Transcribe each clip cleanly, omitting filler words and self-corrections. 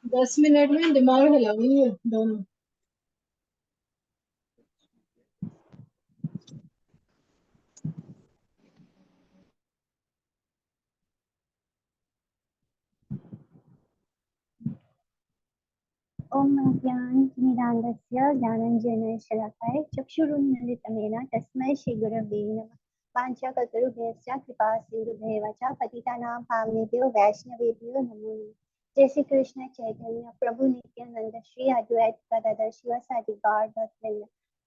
10 minute में दिमाग हिलाएंगे दोनों। ओम ज्ञानतिमिरान्धस्य ज्ञानाञ्जनेन शलाकाय चक्षुरुन्मीलितं येन तस्मै श्रीगुरवे नमः। वाञ्छाकल्पतरुभ्यश्च कृपासिन्धुभ्येव च पतितानां पावनेभ्यो वैष्णवेभ्यो नमो नमः। जय श्री कृष्ण चैतन्य प्रभु नित्यानंद श्री अद्वैत गदाधर शिवासादि गौरभक्त।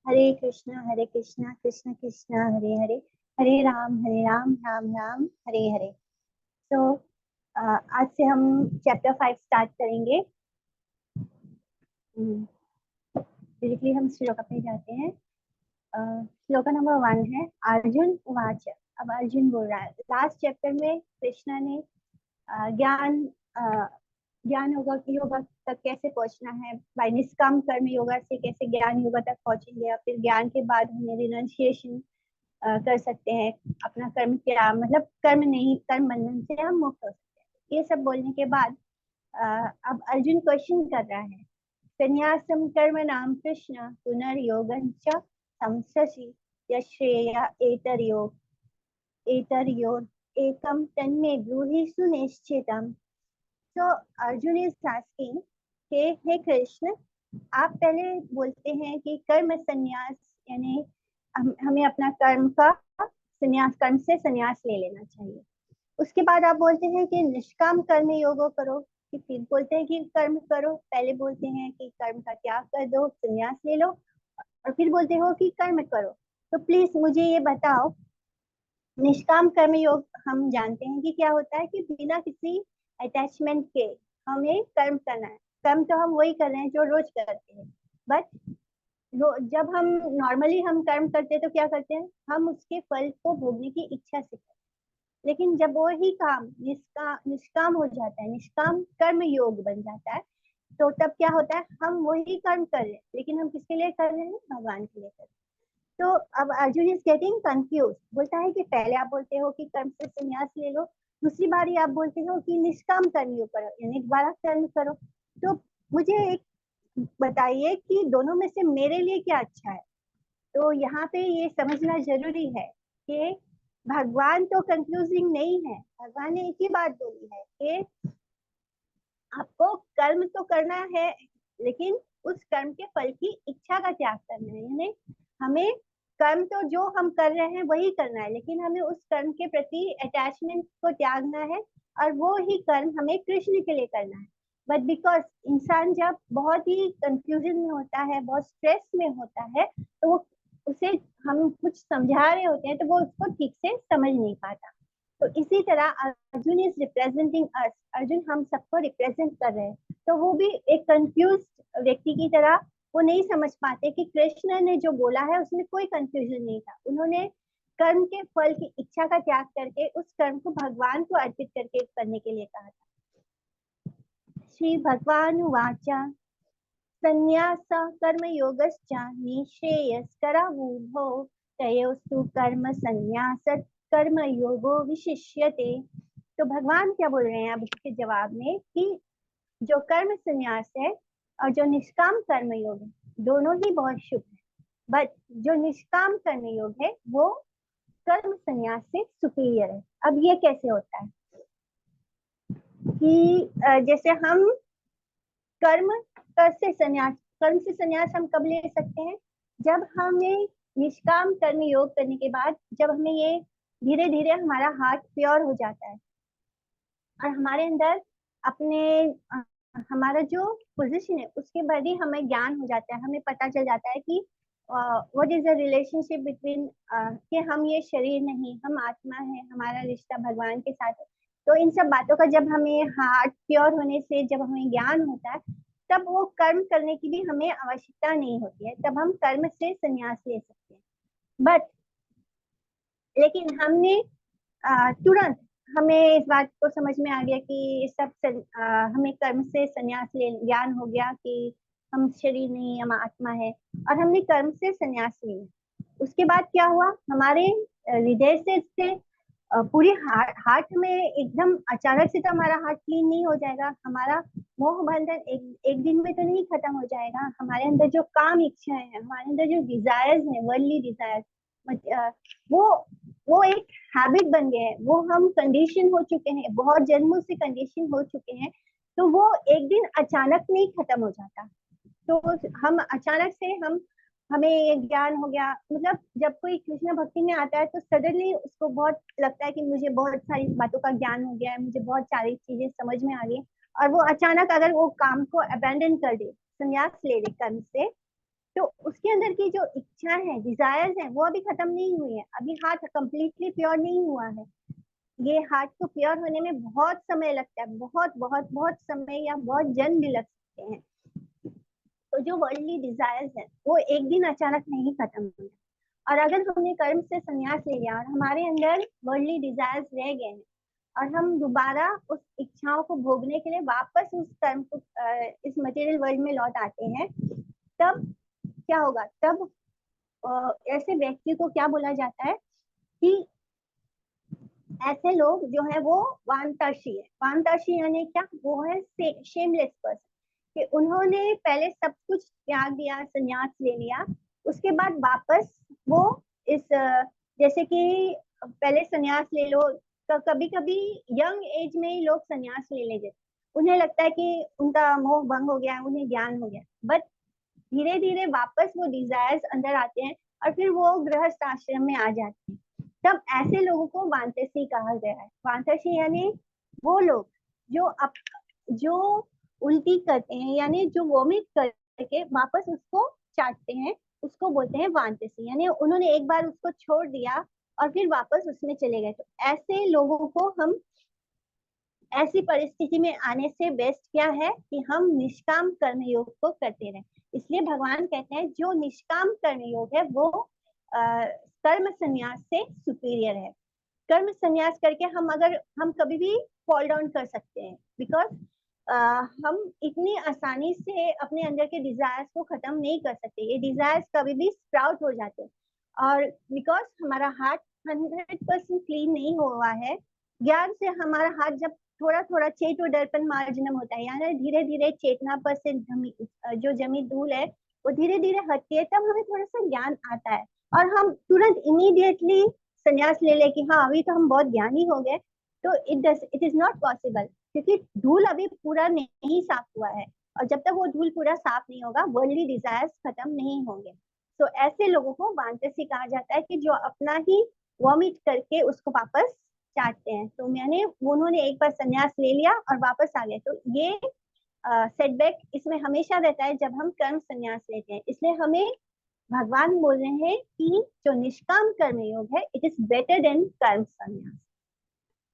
हरे कृष्णा कृष्ण कृष्ण हरे हरे, हरे राम राम राम हरे हरे। तो आज से हम चैप्टर 5 स्टार्ट करेंगे। डायरेक्टली हम श्लोक पे जाते हैं। श्लोक नंबर 1 है अर्जुन उवाच। अब अर्जुन बोल रहा है। लास्ट चैप्टर में कृष्णा ने ज्ञान ज्ञान योग तक कैसे पहुंचना है, बाय निष्काम कर्म योगा से कैसे ज्ञान योग तक पहुंचेंगे, या फिर ज्ञान के बाद हमें रिनंसिएशन कर सकते हैं, अपना कर्म क्या मतलब कर्म नहीं, कर्म बंधन से हम मुक्त हो सकते हैं। ये सब बोलने के बाद अब अर्जुन क्वेश्चन कर रहा है। संन्यासं कर्मणां कृष्ण पुनर्योगं च संससि यश्रेय एतर्योर् एकं तन्मे ब्रूहि सुनिश्चितम्। तो अर्जुन इज आस्किंग कि हे कृष्ण, आप पहले बोलते हैं कि कर्म संन्यास यानी हमें अपना कर्म का संन्यास, कर्म से संन्यास ले लेना चाहिए। उसके बाद आप बोलते हैं कि निष्काम कर्म योगो करो, कि फिर बोलते हैं कि कर्म करो। पहले बोलते हैं कि कर्म का त्याग कर दो, संन्यास ले लो, और फिर बोलते हो कि कर्म करो। तो प्लीज मुझे ये बताओ, निष्काम कर्म योग हम जानते हैं कि क्या होता है, कि बिना किसी अटैचमेंट के हमें कर्म करना है। कर्म तो हम वही कर रहे हैं जो रोज करते हैं, बट जब हम नॉर्मली हम कर्म करते हैं तो क्या करते हैं, हम उसके फल को भोगने की इच्छा से करते हैं। लेकिन जब वो ही काम निष्काम हो जाता है, निष्काम कर्म योग बन जाता है, तो तब क्या होता है, हम वही कर्म कर रहे हैं लेकिन हम किसके लिए कर रहे हैं, भगवान के लिए कर रहे हैं। तो अब अर्जुन इज गेटिंग कंफ्यूज। बोलता है कि पहले आप बोलते हो कि कर्म से संन्यास ले लो, दूसरी बारी आप बोलते हो कि निष्काम कर्म योग करो, यानी दोबारा कर्म करो। तो मुझे एक बताइए कि दोनों में से मेरे लिए क्या अच्छा है। तो यहाँ पे ये समझना जरूरी है कि भगवान तो कंफ्यूजिंग नहीं है। भगवान ने एक ही बात बोली है कि आपको कर्म तो करना है, लेकिन उस कर्म के फल की इच्छा का त्याग करना है। यानी हमें कर्म तो जो हम कर रहे हैं वही करना है, लेकिन हमें उस कर्म के प्रति अटैचमेंट को त्यागना है, और वो ही कर्म हमें कृष्ण के लिए करना है। बट बिकॉज इंसान जब बहुत ही कंफ्यूजन में होता है, बहुत स्ट्रेस में होता है, तो वो उसे हम कुछ समझा रहे होते हैं तो वो उसको ठीक से समझ नहीं पाता। तो इसी तरह अर्जुन इज रिप्रेजेंटिंग अस। अर्जुन हम सबको रिप्रेजेंट कर रहे हैं, तो वो भी एक कंफ्यूज व्यक्ति की तरह वो नहीं समझ पाते कि कृष्ण ने जो बोला है उसमें कोई कंफ्यूजन नहीं था। उन्होंने कर्म के फल की इच्छा का त्याग करके उस कर्म को भगवान को अर्पित करके करने के लिए कहा था। श्री भगवान वाचा संन्यास कर्म योगश्च निःश्रेयस्करावुभौ तयोस्तु कर्म संन्यास कर्म योगो विशिष्यते। तो भगवान क्या बोल रहे हैं अब इसके जवाब में, कि जो कर्म संन्यास है और जो निष्काम कर्म योग है, दोनों ही बहुत शुभ है। बट जो निष्काम कर्म योग है वो कर्म संन्यास से सुपीरियर है। अब ये कैसे होता है कि जैसे हम कर्म कर्म से संन्यास हम कब ले सकते हैं, जब हमें निष्काम कर्म योग करने के बाद जब हमें ये धीरे धीरे हमारा हार्ट प्योर हो जाता है, और हमारे अंदर अपने हमारा जो पोजीशन है उसके बाद ही हमें ज्ञान हो जाता है। हमें पता चल जाता है कि what is the relationship between, कि हम ये शरीर नहीं, हम आत्मा है, हमारा रिश्ता भगवान के साथ है। तो इन सब बातों का जब हमें हार्ट प्योर होने से जब हमें ज्ञान होता है, तब वो कर्म करने की भी हमें आवश्यकता नहीं होती है, तब हम कर्म से संन्यास ले सकते हैं। बट लेकिन हमने तुरंत हमें इस बात को समझ में आ गया कि हमें कर्म से संन्यास ले ज्ञान हो गया कि हम शरीर नहीं, हम आत्मा है, और हमने कर्म से संन्यास लिया। उसके बाद क्या हुआ, हमारे हृदय से पूरी हार्ट में एकदम अचानक से तो हमारा हार्ट क्लीन नहीं हो जाएगा। हमारा मोह बंधन एक दिन में तो नहीं खत्म हो जाएगा। हमारे अंदर जो काम इच्छाएं हैं, हमारे अंदर जो डिजायर्स हैं, वर्ल्डली डिजायर्स, वो एक हैबिट बन गए हैं, वो हम कंडीशन हो चुके हैं, बहुत जन्मों से कंडीशन हो चुके हैं। तो वो एक दिन अचानक नहीं खत्म हो जाता। तो हम अचानक से हमें ये ज्ञान हो गया, मतलब जब कोई कृष्ण भक्ति में आता है तो सडनली उसको बहुत लगता है कि मुझे बहुत सारी बातों का ज्ञान हो गया है, मुझे बहुत सारी चीजें समझ में आ गई, और वो अचानक अगर वो काम को अबेंडन कर दे, संन्यास ले ले कर्म से, तो उसके अंदर की जो इच्छा है, डिजायर्स है, वो अभी खत्म नहीं हुई है, अभी हार्ट कंप्लीटली प्योर नहीं हुआ है। ये हार्ट को प्योर होने में बहुत समय लगता है, बहुत बहुत बहुत समय या बहुत जन्म भी लग सकते हैं। तो जो वर्ल्डली डिजायर्स है वो एक दिन अचानक नहीं खत्म होंगे। और अगर हमने कर्म से संन्यास ले लिया और हमारे अंदर वर्ल्डली डिजायर्स रह गए हैं और हम दोबारा उस इच्छाओं को भोगने के लिए वापस उस कर्म को इस मटेरियल वर्ल्ड में लौट आते हैं, तब क्या होगा? तब ऐसे व्यक्ति को क्या बोला जाता है कि ऐसे लोग जो है वो वांताशी है। वांताशी यानी क्या? वो है शेमलेस पर्सन, कि उन्होंने पहले सब कुछ त्याग दिया, संन्यास ले लिया, उसके बाद वापस वो इस जैसे कि पहले संन्यास ले लो, तो कभी कभी यंग एज में ही लोग संन्यास ले लेते, उन्हें लगता है कि उनका मोह भंग हो गया, उन्हें ज्ञान हो गया, बट धीरे धीरे वापस वो डिजायर्स अंदर आते हैं और फिर वो गृहस्थ आश्रम में आ जाते हैं। तब ऐसे लोगों को वांतसी कहा गया है। वांतसी यानी वो लोग जो उल्टी करते हैं, यानी जो वोमिट करके वापस उसको चाटते हैं, उसको बोलते हैं वांतसी। यानी उन्होंने एक बार उसको छोड़ दिया और फिर वापस उसमें चले गए। तो ऐसे लोगों को हम, ऐसी परिस्थिति में आने से बेस्ट क्या है कि हम निष्काम कर्म योग को करते रहें। इसलिए भगवान कहते हैं जो निष्काम कर्म योग है वो कर्म संन्यास से सुपीरियर है। कर्म संन्यास करके हम कभी भी फॉल डाउन कर सकते हैं, बिकॉज हम इतनी आसानी से अपने अंदर के डिजायर्स को खत्म नहीं कर सकते। ये डिजायर्स कभी भी स्प्राउट हो जाते हैं, और बिकॉज हमारा हार्ट 100% क्लीन नहीं हुआ है, ज्ञान से हमारा हार्ट जब थोड़ा थोड़ा चेतो दर्पण मार्जनम होता है, यानी धीरे धीरे चेतना पर से जो जमी धूल है वो धीरे धीरे हटती है, तब हमें थोड़ा सा ज्ञान आता है और हम तुरंत इमीडिएटली संन्यास ले ले कि हाँ अभी तो हम बहुत ज्ञानी हो गए। तो इट इज नॉट पॉसिबल, क्योंकि धूल अभी पूरा नहीं साफ हुआ है, और जब तक वो धूल पूरा साफ नहीं होगा वर्ल्डली डिजायर्स खत्म नहीं होंगे। तो ऐसे लोगों को वांतसी कहा जाता है, कि जो अपना ही वॉमिट करके उसको वापस चाटते हैं। तो मैंने उन्होंने एक बार संन्यास ले लिया और वापस आ गए, तो ये सेटबैक इसमें हमेशा रहता है जब हम कर्म संन्यास लेते हैं। इसलिए हमें भगवान बोल रहे हैं कि जो निष्काम कर्म योग है इट इज बेटर देन कर्म संन्यास।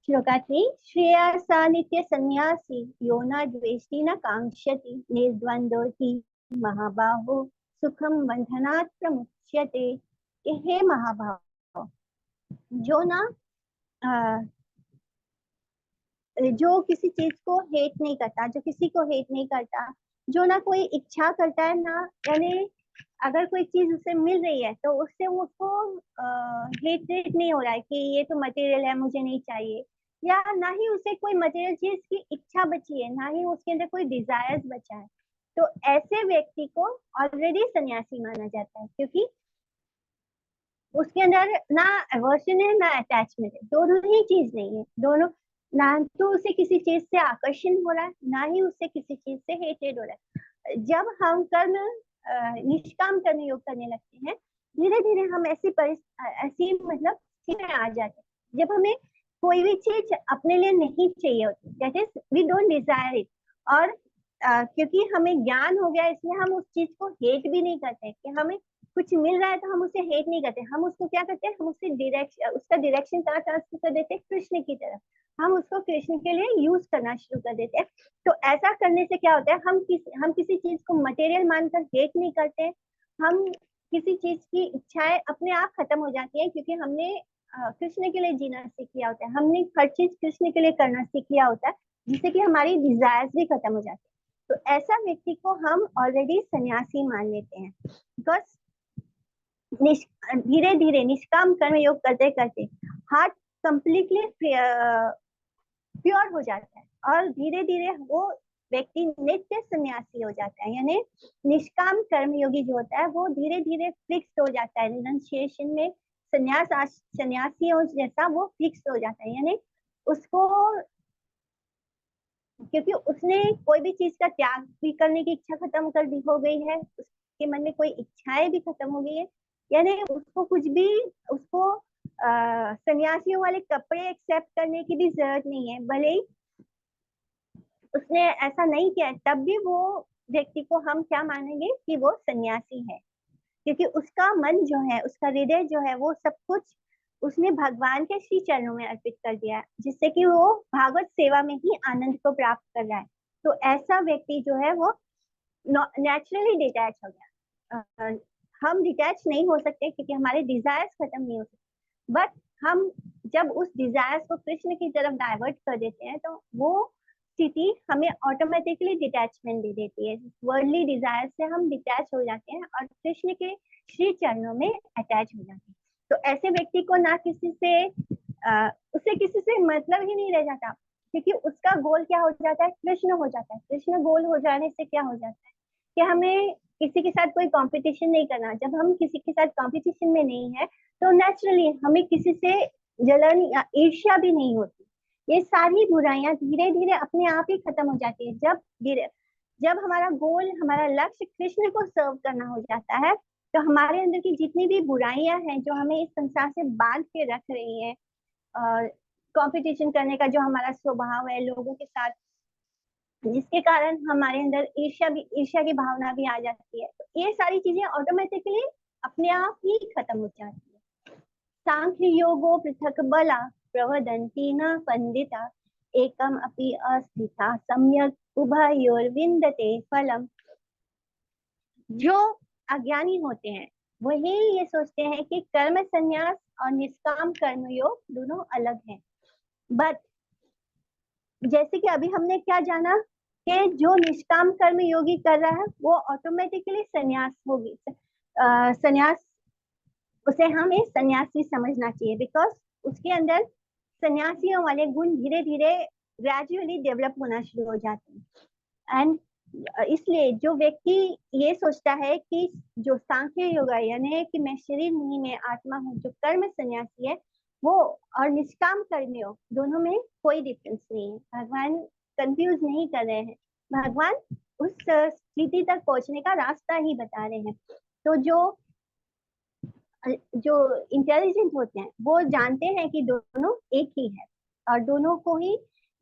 श्लोका 3, श्रेया सा नित्य संन्यासी यो न द्वेष्टि न कांक्षति निर्द्वंद्वति महाबाहो सुखम बंधनात् प्रमुच्यते। हे महाबाहो, जो ना जो किसी चीज को हेट नहीं करता, जो किसी को हेट नहीं करता, जो ना कोई इच्छा करता है ना, यानी अगर कोई चीज उसे मिल रही है तो उससे उसको हेट नहीं हो रहा है कि ये तो मटेरियल है मुझे नहीं चाहिए, या ना ही उसे कोई मटेरियल चीज की इच्छा बची है, ना ही उसके अंदर कोई डिजायर्स बचा है, तो ऐसे व्यक्ति को ऑलरेडी सन्यासी माना जाता है, क्योंकि उसके अंदर ना अवर्जन है ना अटैचमेंट है, दोनों ही चीज नहीं है। दोनों, ना तो उसे किसी चीज से आकर्षण हो रहा है, ना ही उसे किसी चीज से हेटेड हो रहा है। जब हम कर्म निष्काम कर्म योग करने लगते हैं, धीरे धीरे हम ऐसी मतलब स्थिति में आ जाते हैं जब हमें कोई भी चीज अपने लिए नहीं चाहिए होती, that is we don't desire it. और क्योंकि हमें ज्ञान हो गया इसलिए हम उस चीज को हेट भी नहीं करते, कि हमें कुछ मिल रहा है तो हम उसे हेट नहीं करते, हम उसको क्या करते हैं, हम उसका डायरेक्शन कहाँ ट्रांसफर कर देते हैं, कृष्ण की तरफ। हम उसको कृष्ण के लिए यूज करना शुरू कर देते हैं। तो ऐसा करने से क्या होता है, हम किसी चीज को मटेरियल मानकर हेट नहीं करते, हम किसी चीज की इच्छाएं अपने आप खत्म हो जाती है, क्योंकि हमने कृष्ण के लिए जीना सीख लिया होता है, हमने हर चीज कृष्ण के लिए करना सीख लिया होता है, जिससे कि हमारी डिजायर्स भी खत्म हो जाती है। तो ऐसा व्यक्ति को हम ऑलरेडी सन्यासी मान लेते हैं, बिकॉज धीरे धीरे निष्काम कर्म योग करते करते हार्ट कंप्लीटली प्योर हो जाता है, और धीरे धीरे वो व्यक्ति नित्य सन्यासी हो जाता है, यानी निष्काम कर्मयोगी जो होता है वो धीरे धीरे फिक्स हो जाता है, रिनंसिएशन में सन्यासियों जैसा वो फिक्स हो जाता है, यानी उसको, क्योंकि उसने कोई भी चीज का त्याग भी करने की इच्छा खत्म कर दी हो गई है, उसके मन में कोई इच्छाएं भी खत्म हो गई है, यानी उसको कुछ भी, उसको सन्यासियों वाले कपड़े एक्सेप्ट करने की भी जरूरत नहीं है, भले ही उसने ऐसा नहीं किया है, तब भी वो व्यक्ति को हम क्या मानेंगे कि वो सन्यासी है, क्योंकि उसका मन जो है, उसका हृदय जो है, वो सब कुछ उसने भगवान के श्री चरणों में अर्पित कर दिया है, जिससे कि वो भागवत सेवा में ही आनंद को प्राप्त कर रहा है। तो ऐसा व्यक्ति जो है वो नेचुरली डिटैच हो गया। हम डिटैच नहीं हो सकते क्योंकि हमारे डिजायर्स खत्म नहीं हो सकते, बट हम जब उस डिजायर्स को कृष्ण की तरफ डाइवर्ट कर देते हैं तो वो स्थिति हमें ऑटोमेटिकली डिटैचमेंट दे देती है, वर्ल्डली डिजायर से हम डिटैच हो जाते हैं और कृष्ण के श्री चरणों में अटैच हो जाते हैं। तो ऐसे व्यक्ति को ना किसी से उसे किसी से मतलब ही नहीं रह जाता, क्योंकि उसका गोल क्या हो जाता है, कृष्ण हो जाता है। कृष्ण गोल हो जाने से क्या हो जाता है कि हमें किसी के साथ कोई कंपटीशन नहीं करना। जब हम किसी के साथ कंपटीशन में नहीं है तो नेचुरली हमें किसी से जलन या ईर्ष्या भी नहीं होती। ये सारी बुराइयां धीरे धीरे अपने आप ही खत्म हो जाती है। जब हमारा गोल, हमारा लक्ष्य कृष्ण को सर्व करना हो जाता है, तो हमारे अंदर की जितनी भी बुराइयां हैं जो हमें इस संसार से बांध के रख रही है, कंपटीशन करने का जो हमारा स्वभाव है लोगों के साथ, जिसके कारण हमारे अंदर ईर्ष्या की भावना भी आ जाती है, तो ये सारी चीजें ऑटोमेटिकली अपने आप ही खत्म हो जाती है। सांख्य योगो पृथक बला प्रवदन्ति न पंडिता एकम अपि अस्थिता सम्यक उभयोर्विन्दते फलम। जो अज्ञानी होते हैं वही ये सोचते हैं कि कर्म संन्यास और निष्काम कर्म योग दोनों अलग हैं, बट जैसे कि अभी हमने क्या जाना कि जो निष्काम कर्म योगी कर रहा है वो ऑटोमेटिकली संन्यास होगी, संन्यास, उसे हमें सन्यासी समझना चाहिए, बिकॉज उसके अंदर सन्यासियों वाले गुण धीरे धीरे ग्रेजुअली डेवलप होना शुरू हो जाते हैं। एंड इसलिए जो व्यक्ति ये सोचता है कि जो सांख्य योग है, यानी कि मैं शरीर नहीं, मैं आत्मा हूँ, जो कर्म सन्यासी है वो, और निष्काम कर्मयोग दोनों में कोई डिफरेंस नहीं है। भगवान कंफ्यूज नहीं कर रहे हैं, भगवान उस स्थिति तक पहुंचने का रास्ता ही बता रहे हैं। तो जो इंटेलिजेंट होते हैं वो जानते हैं कि दोनों एक ही है, और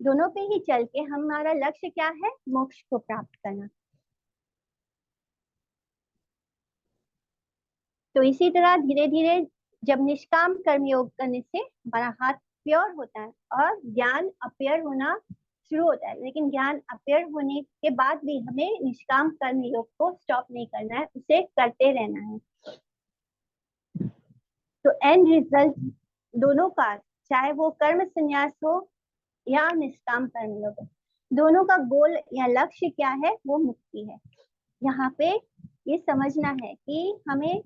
दोनों पे ही चल के हमारा लक्ष्य क्या है, मोक्ष को प्राप्त करना। तो इसी तरह धीरे धीरे जब निष्काम कर्म योग करने से हमारा हाथ प्योर होता है और ज्ञान अपीयर होना शुरू होता है, लेकिन ज्ञान अपीयर होने के बाद भी हमें निष्काम कर्म योग को स्टॉप नहीं करना है, उसे करते रहना है। तो एंड रिजल्ट दोनों का, चाहे वो कर्म संन्यास हो या निष्काम कर्म योग हो, दोनों का गोल या लक्ष्य क्या है, वो मुक्ति है। यहाँ पे ये समझना है कि हमें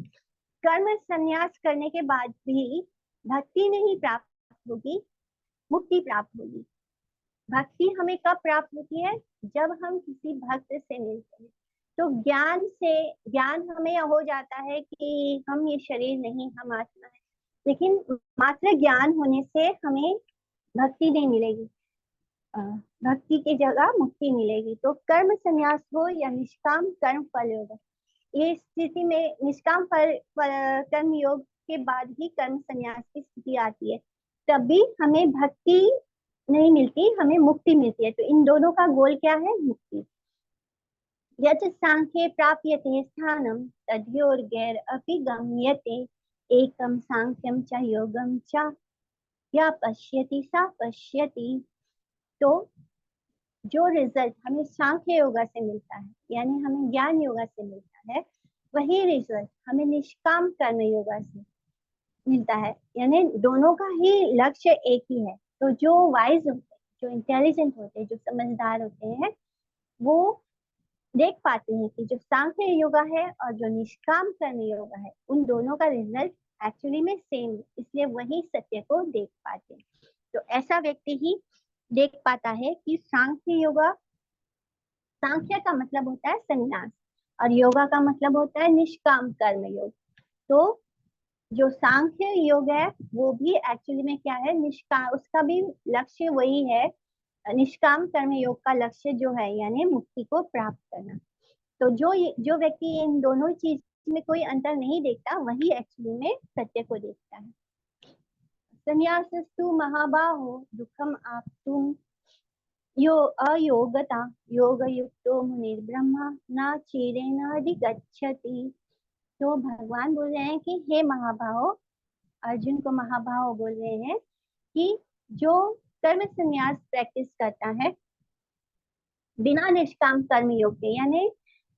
कर्म संन्यास करने के बाद भी भक्ति नहीं प्राप्त होगी, मुक्ति प्राप्त होगी। भक्ति हमें कब प्राप्त होती है, जब हम किसी भक्त से मिलते हैं। तो ज्ञान हमें हो जाता है कि हम ये शरीर नहीं, हम आत्मा है, लेकिन मात्र ज्ञान होने से हमें भक्ति नहीं मिलेगी, भक्ति की जगह मुक्ति मिलेगी। तो कर्म संन्यास हो या निष्काम कर्म फल योग, ये स्थिति में निष्काम कर्म योग के बाद ही कर्म संन्यास की स्थिति आती है, तभी हमें भक्ति नहीं मिलती, हमें मुक्ति मिलती है। तो इन दोनों का गोल क्या है, मुक्ति। यत् सांख्ये प्राप्यते स्थानं तद्योर्गैर अपि गम्यते एकम सांख्यम च योगम च या पश्यति सा पश्यति। तो जो रिजल्ट हमें सांख्य योगा से मिलता है, यानी हमें ज्ञान योगा से मिलता है, वही रिजल्ट हमें निष्काम कर्म योगा से मिलता है, यानी दोनों का ही लक्ष्य एक ही है। तो जो वाइज होते हैं, जो इंटेलिजेंट होते हैं, जो समझदार होते हैं, वो देख पाते हैं कि जो सांख्य योगा है और जो निष्काम कर्म योगा है, उन दोनों का रिजल्ट एक्चुअली में सेम, इसलिए वही सत्य को देख पाते हैं। तो ऐसा व्यक्ति ही देख पाता है कि सांख्य योगा सांख्य का मतलब होता है संन्यास और योगा का मतलब होता है निष्काम कर्म योग। तो जो सांख्य योग है वो भी एक्चुअली में क्या है, निष्काम, उसका भी लक्ष्य वही है। निष्काम कर्म योग का लक्ष्य जो है यानी मुक्ति को प्राप्त करना। तो जो व्यक्ति इन दोनों चीज में कोई अंतर नहीं देखता वही एक्चुअली में सत्य को देखता है। संन्यासस्तु महाबाहो दुखम आप्तुम यो अयोगता योगयुक्तो मुनिर्ब्रह्मा न चीरेण अधिगच्छति। तो भगवान बोल रहे हैं कि हे महाबाहो, अर्जुन को महाबाहो बोल रहे हैं कि जो कर्म संन्यास प्रैक्टिस करता है बिना निष्काम कर्म योग के, यानी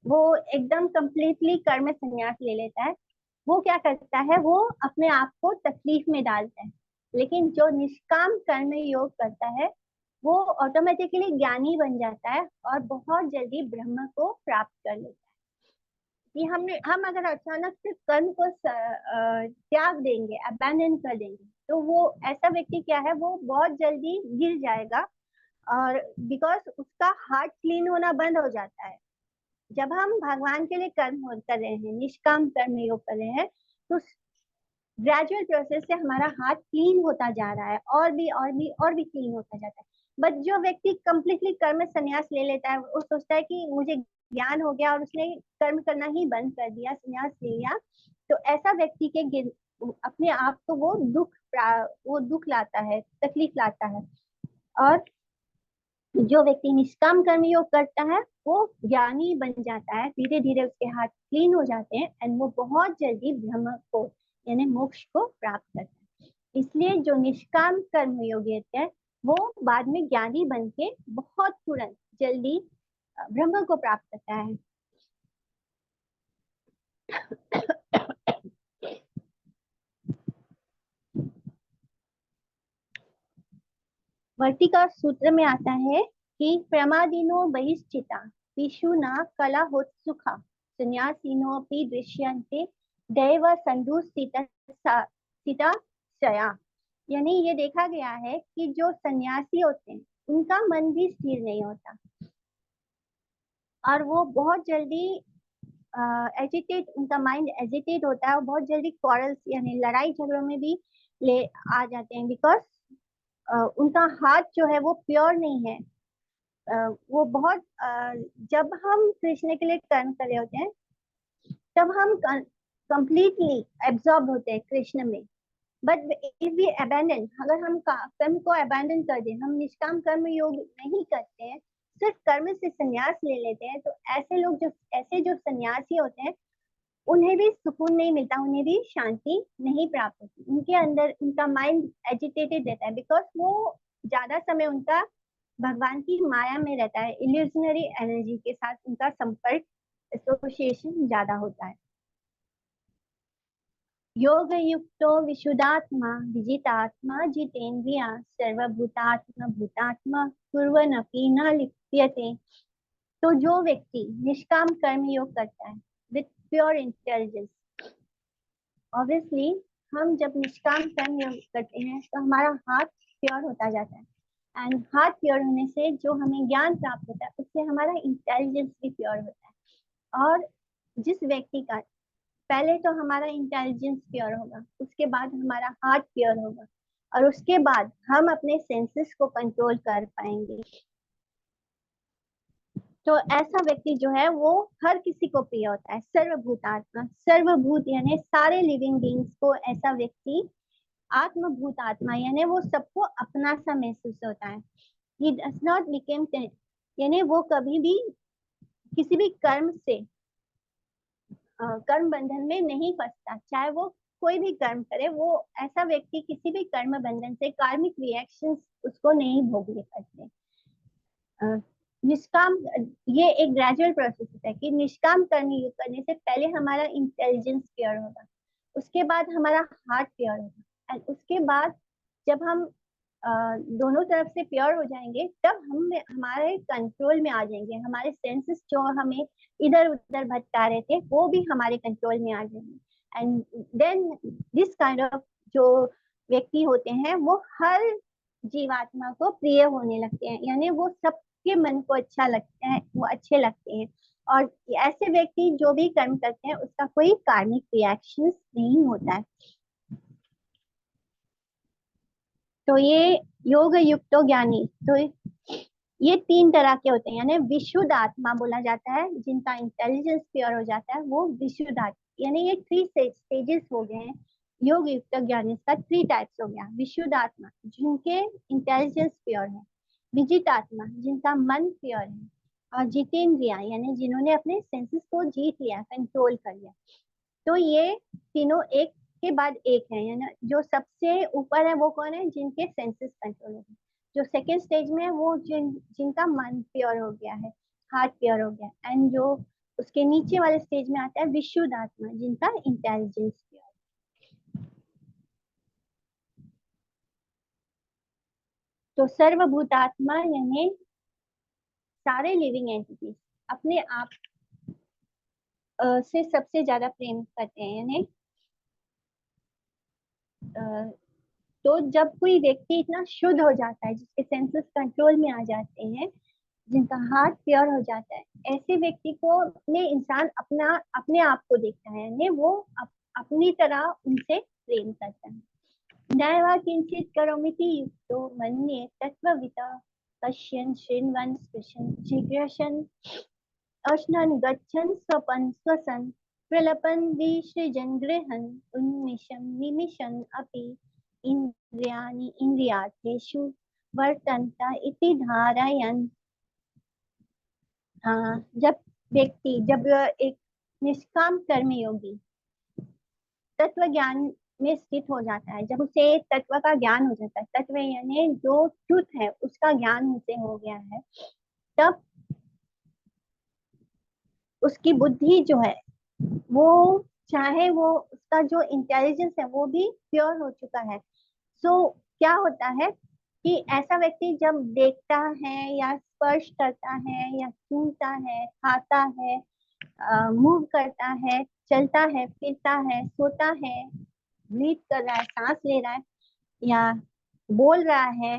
वो एकदम कंप्लीटली कर्म संन्यास ले लेता है, वो क्या करता है, वो अपने आप को तकलीफ में डालता है। लेकिन जो निष्काम कर्म योग करता है वो ऑटोमेटिकली ज्ञानी बन जाता है और बहुत जल्दी ब्रह्म को प्राप्त कर लेता है। कि हम अगर अचानक से कर्म को त्याग देंगे, अबैंडन कर देंगे, तो वो ऐसा व्यक्ति क्या है, वो बहुत जल्दी गिर जाएगा। और बिकॉज उसका हार्ट क्लीन होना बंद हो जाता है। जब हम भगवान के लिए कर्म कर रहे हैं, निष्काम कर्म योग कर रहे हैं, तो ग्रेजुअल प्रोसेस से हमारा हार्ट क्लीन होता जा रहा है और भी क्लीन होता जाता है। बट जो व्यक्ति कंप्लीटली कर्म संन्यास ले लेता है, वो सोचता है कि मुझे ज्ञान हो गया और उसने कर्म करना ही बंद कर दिया, संन्यास ले लिया, तो ऐसा व्यक्ति के अपने आप को वो दुख लाता है, तकलीफ लाता है। और जो व्यक्ति निष्काम कर्म योग करता है वो ज्ञानी बन जाता है, धीरे धीरे उसके हाथ क्लीन हो जाते हैं एंड वो बहुत जल्दी ब्रह्म को यानी मोक्ष को प्राप्त करता है। इसलिए जो निष्काम कर्म योगी है वो बाद में ज्ञानी बन के बहुत तुरंत जल्दी ब्रह्म को प्राप्त करता है। वर्तिका सूत्र में आता है कि प्रमादिनो बहिश्चिता विशुना कलाहोत्सुखा संन्यासिनो अपि दृश्यन्ते दैव संदुस्थिता शया। यानी ये देखा गया है कि जो सन्यासी होते हैं उनका मन भी स्थिर नहीं होता और वो बहुत जल्दी उनका माइंड एजिटेट होता है और बहुत जल्दी क्वारल्स यानी लड़ाई झगड़ों में भी ले आ जाते हैं। बिकॉज उनका हार्ट जो है वो प्योर नहीं है। वो बहुत जब हम कृष्ण के लिए कर्म कर रहे होते हैं तब हम कंप्लीटली एब्जॉर्ब होते हैं कृष्ण में। बट इफ वी अबैंडन, अगर हम कर्म को अबैंडन कर दें, हम निष्काम कर्म योग नहीं करते हैं, सिर्फ कर्म से संन्यास ले लेते हैं, तो ऐसे जो सन्यासी होते हैं उन्हें भी सुकून नहीं मिलता, उन्हें भी शांति नहीं प्राप्त होती। उनके अंदर उनका माइंड एजिटेटेड रहता है बिकॉज वो ज्यादा समय उनका भगवान की माया में रहता है, इल्यूजनरी एनर्जी के साथ उनका संपर्क एसोसिएशन ज्यादा होता है। योग युक्तो विशुद्धात्मा विजितात्मा जितेन्द्रिया सर्वभूतात्मा भूतात्मा कुर्वन्नपि न लिप्यते। तो जो व्यक्ति निष्काम कर्म योग करता है विथ प्योर इंटेलिजेंस, ऑब्वियसली हम जब निष्काम कर्म योग करते हैं तो हमारा हार्ट प्योर होता जाता है एंड हार्ट प्योर होने से जो हमें ज्ञान प्राप्त होता है उससे हमारा इंटेलिजेंस भी प्योर होता है। और जिस व्यक्ति का पहले तो हमारा इंटेलिजेंस प्योर होगा, उसके बाद हमारा हार्ट प्योर होगा और उसके बाद हम अपने सेंसेस को कंट्रोल कर पाएंगे। तो ऐसा व्यक्ति जो है वो हर किसी को प्रिय होता है। सर्वभूतात्मा, सर्वभूत यानी सारे लिविंग बींग्स को ऐसा व्यक्ति आत्मभूत आत्मा यानी वो सबको अपना सा महसूस होता है। He does not become, यानी वो कभी भी किसी भी कर्म से कर्म बंधन में नहीं फंसता, चाहे वो कोई भी कर्म करे, वो ऐसा व्यक्ति किसी भी कर्म बंधन से कार्मिक रिएक्शंस उसको नहीं भोगने पड़ते। निष्काम, ये एक ग्रेजुअल प्रोसेस है कि निष्काम कर्म योग करने से पहले हमारा इंटेलिजेंस प्योर होगा, उसके बाद हमारा हार्ट प्योर होगा एंड उसके बाद जब हम दोनों तरफ से प्योर हो जाएंगे तब हम हमारे कंट्रोल में आ जाएंगे। हमारे सेंसेस जो हमें इधर उधर भटका रहे थे वो भी हमारे कंट्रोल में आ जाएंगे and then this kind of जो व्यक्ति होते हैं वो हर जीवात्मा को प्रिय होने लगते हैं, यानी वो सब उसके मन को अच्छा लगता है, वो अच्छे लगते हैं। और ऐसे व्यक्ति जो भी कर्म करते हैं उसका कोई कार्मिक रिएक्शन नहीं होता है। तो ये योग युक्तो ज्ञानी, तो ये 3 तरह के होते हैं, यानी विशुद्ध आत्मा बोला जाता है, जिनका इंटेलिजेंस प्योर हो जाता है वो विशुद्ध आत्मा, यानी ये 3 स्टेजेस हो गए हैं योग युक्त ज्ञानी का। 3 टाइप्स हो गया। विशुद्ध आत्मा जिनके इंटेलिजेंस प्योर है, विजित आत्मा जिनका मन प्योर है, और जितेंद्रिया यानी जिन्होंने अपने सेंसेस को जीत लिया, कंट्रोल कर लिया। तो ये तीनों एक के बाद एक है, यानी जो सबसे ऊपर है वो कौन है, जिनके सेंसेस कंट्रोल हो गए। जो सेकेंड स्टेज में है वो जिनका मन प्योर हो गया है, हार्ट प्योर हो गया। एंड जो उसके नीचे वाले स्टेज में आता है विशुद्ध आत्मा, जिनका इंटेलिजेंस प्योर। तो सर्वभूतात्मा यानी सारे लिविंग एंटिटीज अपने आप से सबसे ज्यादा प्रेम करते हैं, यानी तो जब कोई व्यक्ति इतना शुद्ध हो जाता है, जिसके सेंसेस कंट्रोल में आ जाते हैं, जिनका हार्ट प्योर हो जाता है, ऐसे व्यक्ति को अपने इंसान अपने आप को देखता है, यानी वो अपनी तरह उनसे प्रेम करता है। नैवा किंचित करोमीति युक्तो मन्ये तत्त्वविता पश्यन् शृण्वन् स्पृशन् जिघ्रशन् अश्नन् गच्छन् स्वपन् स्वसन् प्रलपन् विसृजन् गृहन् उन्मिषन् निमिषन् अपि इंद्रियाणि इंद्रियार्थेषु वर्तन्त इति धारयन्। जब एक निष्काम कर्म योगी तत्व ज्ञान में स्थित हो जाता है, जब उसे तत्व का ज्ञान हो जाता है, तत्व यानी जो ट्रुथ है उसका ज्ञान उसे हो गया है, तब उसकी बुद्धि जो है वो, चाहे वो उसका जो इंटेलिजेंस है वो भी प्योर हो चुका है। सो क्या होता है कि ऐसा व्यक्ति जब देखता है या स्पर्श करता है या सुनता है, खाता है, मूव करता है, चलता है, फिरता है, सोता है, ब्रीथ कर रहा है, सांस ले रहा है या बोल रहा है,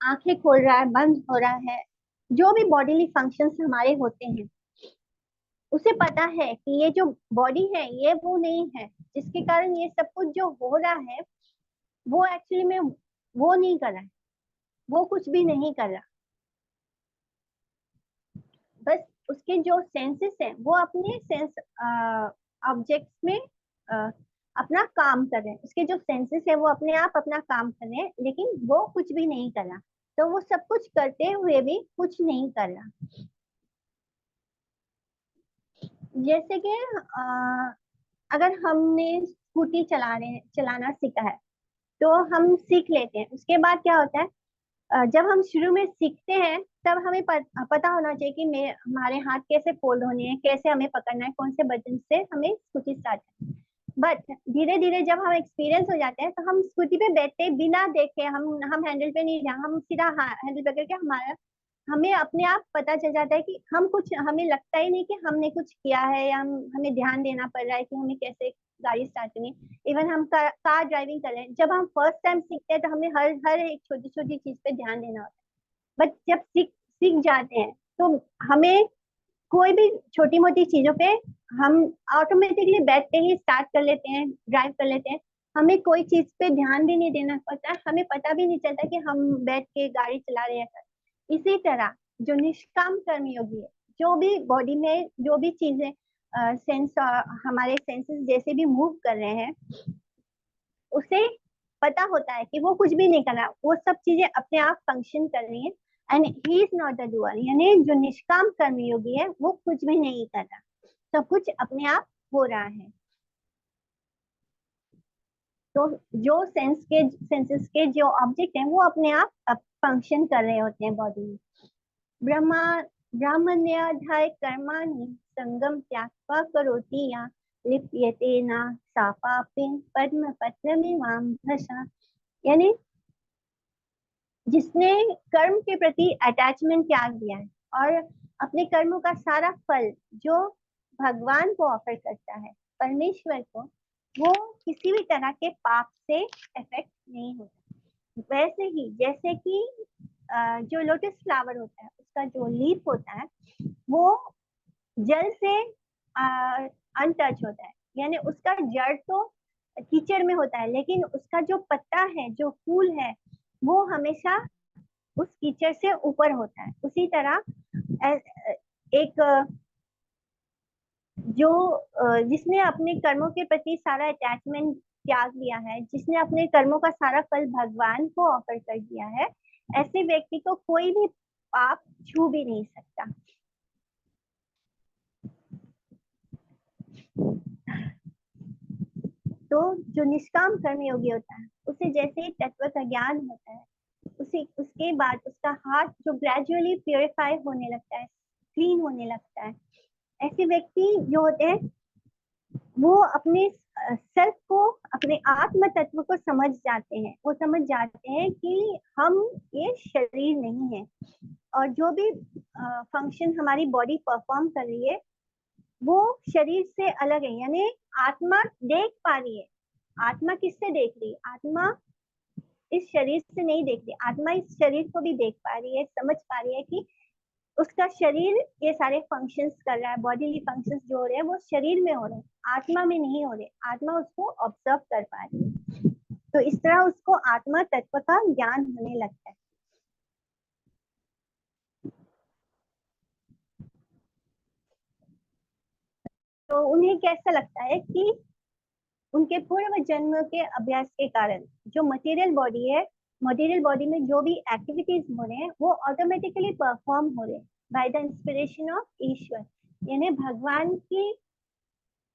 आंखें खोल रहा है, बंद हो रहा है, जो भी बॉडीली फंक्शंस हमारे होते हैं, उसे पता है कि ये जो बॉडी है ये वो नहीं है, जिसके कारण ये सब कुछ जो हो रहा है वो एक्चुअली में वो नहीं कर रहा है, वो कुछ भी नहीं कर रहा, बस उसके जो सेंसेस हैं वो अपने सेंस ऑब्जेक्ट्स में अपना काम कर रहे हैं, उसके जो सेंसेस है वो अपने आप अपना काम कर रहे हैं, लेकिन वो कुछ भी नहीं कर रहा। तो वो सब कुछ करते हुए भी कुछ नहीं कर रहा। जैसे कि अगर हमने स्कूटी चलाना सीखा है, तो हम सीख लेते हैं, उसके बाद क्या होता है, जब हम शुरू में सीखते हैं तब हमें पता होना चाहिए कि हमारे हाथ कैसे फोल्ड होने हैं, कैसे हमें पकड़ना है, कौन से बटन से हमें स्कूटी स्टार्ट करना है। बट धीरे धीरे जब हम एक्सपीरियंस हो जाते हैं तो हम स्कूटी पे बैठते बिना देखे, हम हैंडल पे नहीं, हम सीधा हैंडल पकड़ के हमें अपने आप पता चल जाता है कि हमें लगता ही नहीं कि हमने कुछ किया है, या हमें ध्यान देना पड़ रहा है कि हमें कैसे गाड़ी स्टार्ट करनी है। इवन हम कार ड्राइविंग कर रहे हैं, जब हम फर्स्ट टाइम सीखते हैं तो हमें हर हर एक छोटी छोटी चीज पे ध्यान देना होता है। बट जब सीख जाते हैं तो हमें कोई भी छोटी मोटी चीजों पे हम ऑटोमेटिकली बैठते ही स्टार्ट कर लेते हैं, ड्राइव कर लेते हैं। हमें कोई चीज पे ध्यान भी नहीं देना पड़ता है, हमें पता भी नहीं चलता कि हम बैठ के गाड़ी चला रहे हैं। इसी तरह जो निष्काम कर्म योगी है, जो भी बॉडी में जो भी चीजें सेंस हमारे सेंसेस जैसे भी मूव कर रहे हैं, उसे पता होता है कि वो कुछ भी नहीं कर रहा, वो सब चीजें अपने आप फंक्शन कर रही हैं, and he is not the doer, यानी जो निष्काम कर्म योगी है वो कुछ भी नहीं कर रहा, सब कुछ अपने आप हो रहा है। तो जो सेंसेस के जो ऑब्जेक्ट हैं वो अपने आप फंक्शन कर रहे होते हैं बॉडी में। ब्रह्मा ब्राह्मण्याध्याय कर्माणि संगम त्याक्त्वा करोति या लिप्यते न सा पापेन पद्म पत्रमिवाम्भसा, यानी जिसने कर्म के प्रति अटैचमेंट त्याग दिया है और अपने कर्मों का सारा फल जो भगवान को ऑफर करता है, परमेश्वर को, वो किसी भी तरह के पाप से इफेक्ट नहीं होता। वैसे ही जैसे कि जो लोटस फ्लावर होता है उसका जो लीफ होता है वो जल से अनटच होता है, यानी उसका जड़ तो कीचड़ में होता है लेकिन उसका जो पत्ता है, जो फूल है, वो हमेशा उस कीचड़ से ऊपर होता है। उसी तरह एक जो जिसने अपने कर्मों के प्रति सारा अटैचमेंट त्याग दिया है, जिसने अपने कर्मों का सारा फल भगवान को ऑफर कर दिया है, ऐसे व्यक्ति को कोई भी पाप छू भी नहीं सकता। तो जो निष्काम कर्म योगी होता है उसे जैसे ही तत्व का ज्ञान होता है, उसके बाद उसका हाथ जो ग्रेजुअली प्योरीफाई होने लगता है, क्लीन होने लगता है, ऐसे व्यक्ति जो होते हैं वो अपने सेल्फ को, अपने आत्म तत्व को समझ जाते हैं। वो समझ जाते हैं कि हम ये शरीर नहीं है और जो भी फंक्शन हमारी बॉडी परफॉर्म कर रही है वो शरीर से अलग है, यानी आत्मा देख पा रही है। आत्मा किससे देख रही है? आत्मा इस शरीर से नहीं देख रही, आत्मा इस शरीर को भी देख पा रही है, समझ पा रही है कि उसका शरीर ये सारे फंक्शंस कर रहा है, बॉडीली फंक्शंस जो हो रहे हैं वो शरीर में हो रहे हैं, आत्मा में नहीं हो रहे। आत्मा उसको ऑब्जर्व कर पा रही है, तो इस तरह उसको आत्मा तत्व का ज्ञान होने लगता है। तो उन्हें कैसा लगता है कि उनके पूर्व जन्म के अभ्यास के कारण जो मटेरियल बॉडी है, मटेरियल बॉडी में जो भी एक्टिविटीज हो रहे हैं वो ऑटोमेटिकली परफॉर्म हो रहे हैं बाय द इंस्पिरेशन ऑफ ईश्वर, यानी भगवान की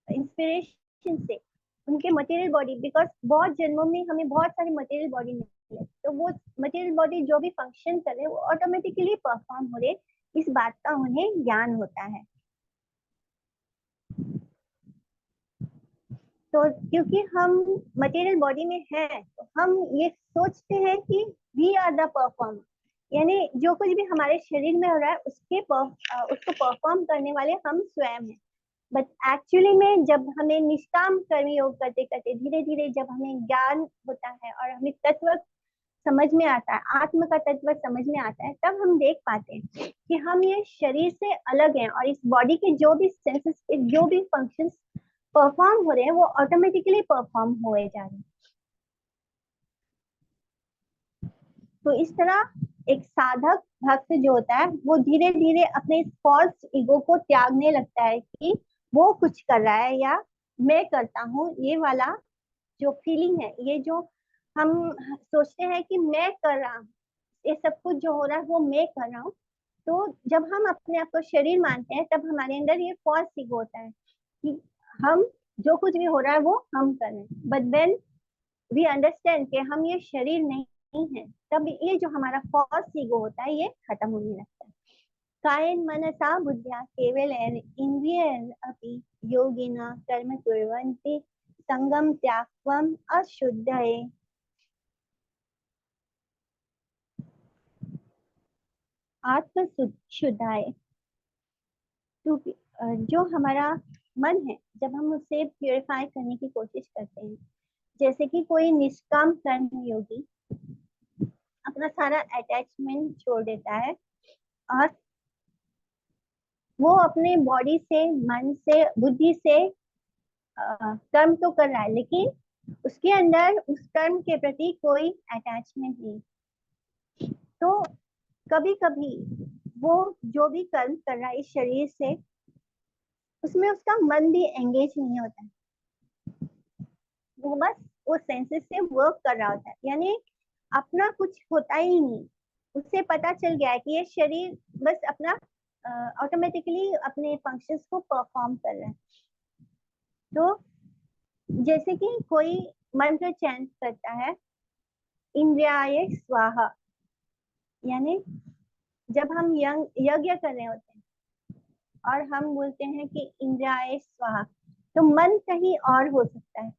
इंस्पिरेशन से उनके मटेरियल बॉडी, बिकॉज बहुत जन्मों में हमें बहुत सारी मटेरियल बॉडी मिले, तो वो मटेरियल बॉडी जो भी फंक्शन कर रहे हैं वो ऑटोमेटिकली परफॉर्म हो रहे, इस बात का उन्हें ज्ञान होता है। तो क्योंकि हम मटेरियल बॉडी में हैं तो हम ये सोचते हैं कि वी आर द परफॉर्मर, यानी जो कुछ भी हमारे शरीर में हो रहा है उसको परफॉर्म करने वाले हम स्वयं हैं। बट एक्चुअली में जब हमें निष्काम कर्म योग करते करते धीरे धीरे जब हमें ज्ञान होता है और हमें तत्व समझ में आता है, आत्म का तत्व समझ में आता है, तब हम देख पाते हैं कि हम ये शरीर से अलग हैं और इस बॉडी के जो भी सेंसेस, जो भी फंक्शंस परफॉर्म हो रहे हैं वो ऑटोमेटिकली परफॉर्म हुए जा रहे हैं। तो इस तरह एक साधक भक्त जो होता है वो धीरे धीरे अपने फॉल्स ईगो को त्यागने लगता है कि वो कुछ कर रहा है या मैं करता हूँ, ये वाला जो फीलिंग है, ये जो हम सोचते हैं कि मैं कर रहा हूँ, ये सब कुछ जो हो रहा है वो मैं कर रहा हूँ। तो जब हम अपने आप को शरीर मानते हैं तब हमारे अंदर ये फॉल्स ईगो होता है कि हम जो कुछ भी हो रहा है वो हम कर रहे हैं। बट देन वी अंडरस्टैंड कि हम ये शरीर नहीं है, तब ये जो हमारा फॉल्स ईगो होता है ये खत्म होने लगता है। कायेन मनसा बुद्ध्या केवलेन इंद्रियेण अपि योगिना कर्म कुर्वन्ति संगम त्याक्वम अशुद्धये। आत्म शुद्धाय, जो हमारा मन है जब हम उसे प्योरीफाई करने की कोशिश करते हैं, जैसे कि कोई निष्काम कर्म योगी अपना सारा अटैचमेंट छोड़ देता है और वो अपने बॉडी से, मन से, बुद्धि से कर्म तो कर रहा है लेकिन उसके अंदर उस कर्म के प्रति कोई अटैचमेंट नहीं। तो कभी कभी वो जो भी कर्म कर रहा है इस शरीर से, उसमें उसका मन भी एंगेज नहीं होता है, वो बस वो सेंसेस से वर्क कर रहा होता है, यानी अपना कुछ होता ही नहीं। उससे पता चल गया है कि ये शरीर बस अपना ऑटोमेटिकली अपने फंक्शंस को परफॉर्म कर रहा है। तो जैसे कि कोई मंत्र चैंट करता है इंद्रियाय स्वाहा, यानी जब हम यज्ञ कर रहे होते हैं और हम बोलते हैं कि इंद्रियाय स्वाहा, तो मन कहीं और हो सकता है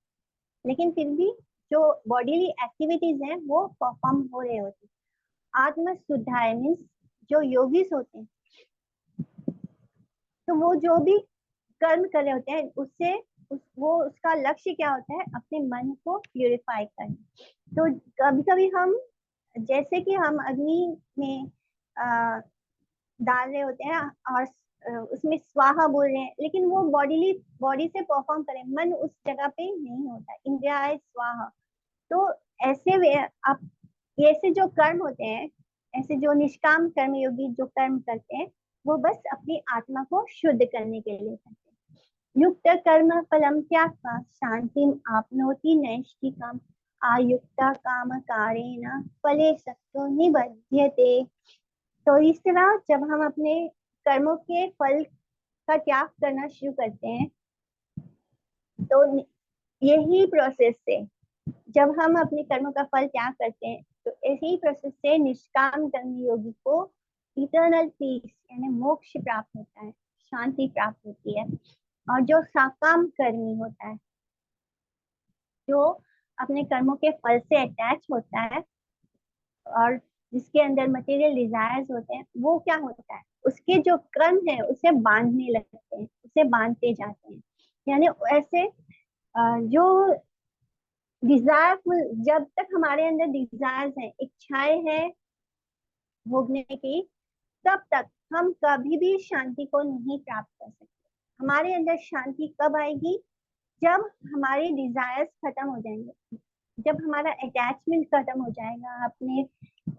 लेकिन फिर भी जो बॉडीली एक्टिविटीज हैं वो परफॉर्म हो रहे होते हैं। आत्म शुद्धाय मीन्स जो योगीज होते हैं तो वो जो भी कर्म कर रहे होते हैं उससे उसका लक्ष्य क्या होता है? अपने मन को प्यूरिफाई करना। तो कभी कभी हम जैसे कि हम अग्नि में डाल रहे होते हैं और उसमें स्वाहा बोल रहे हैं, लेकिन वो बॉडी से परफॉर्म करें, मन उस जगह पे नहीं होता, इंद्रिया स्वाहा। तो ऐसे आप ऐसे जो कर्म होते हैं, ऐसे जो निष्काम कर्म योगी जो कर्म करते हैं, वो बस अपनी आत्मा को शुद्ध करने के लिए करते हैं। युक्त कर्म फलम त्याक्त्वा शांतिम आपनोति नैष्ठिकम् आयुक्ता काम कारेण फले सक्तो निबध्यते। तो इस तरह जब हम अपने कर्मों के फल का त्याग करना शुरू करते हैं, तो यही प्रोसेस से जब हम अपने कर्मों का फल त्याग करते हैं, तो इसी प्रोसेस से निष्काम कर्म योगी को इटर्नल पीस यानी मोक्ष प्राप्त होता है, शांति प्राप्त होती है। और जो साकाम कर्मी होता है, जो अपने कर्मों के फल से अटैच होता है और जिसके अंदर मटेरियल डिजायर्स होते हैं, वो क्या होता है, उसके जो कर्म है उसे बांधने लगते हैं, उसे बांधते जाते हैं। यानी ऐसे जो डिजायरफुल, जब तक हमारे अंदर डिजायर्स हैं, इच्छाएं हैं भोगने की, तब तक हम कभी भी शांति को नहीं प्राप्त कर सकते। हमारे अंदर शांति कब आएगी? जब हमारे डिजायर्स खत्म हो जाएंगे, जब हमारा अटैचमेंट खत्म हो जाएगा अपने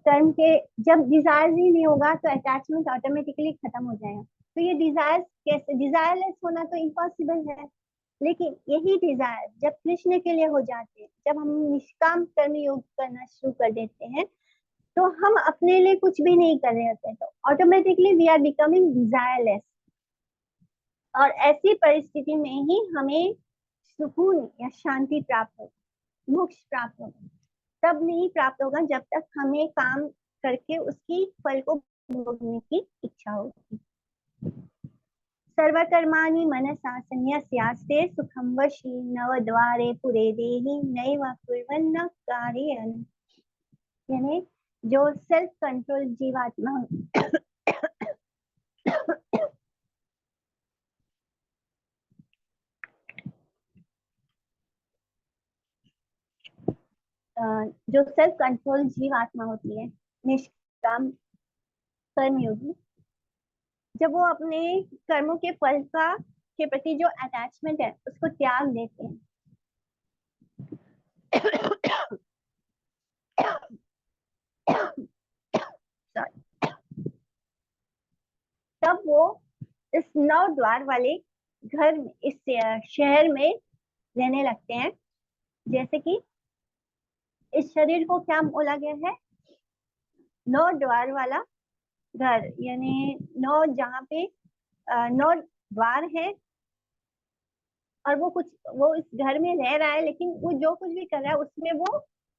कर्म के। जब डिजायर्स ही नहीं होगा तो अटैचमेंट ऑटोमेटिकली खत्म हो जाएगा। तो ये डिजायर्स कैसे, डिजायरलेस होना तो इम्पॉसिबल है, लेकिन यही डिजायर जब कृष्ण के लिए हो जाते हैं, जब हम निष्काम कर्म योग करना शुरू कर देते हैं, तो हम अपने लिए कुछ भी नहीं कर रहे होते हैं, तो automatically we are becoming desireless. और ऐसी परिस्थिति में ही हमें सुकून या शांति प्राप्त होगा, मोक्ष प्राप्त होगा। तब नहीं प्राप्त होगा जब तक हमें काम करके उसकी फल को भोगने की इच्छा होगी। सर्वकर्माणि मनसा संन्यस्यास्ते सुखं वशी नवद्वारे पुरे देहि नैव कुर्वन्न कार्यं। यानी जो सेल्फ कंट्रोल जीवात्मा जो सेल्फ कंट्रोल जीवात्मा होती है, निष्काम कर्मयोगी, जब वो अपने कर्मों के फल का के प्रति जो अटैचमेंट है उसको त्याग देते हैं, तब वो इस नौ द्वार वाले घर में, इस शहर में रहने लगते हैं। जैसे कि इस शरीर को क्या बोला गया है? नौ द्वार वाला घर, यानी नौ, जहाँ पे 9 द्वार है, और वो इस घर में रह रहा है, लेकिन वो जो कुछ भी कर रहा है उसमें वो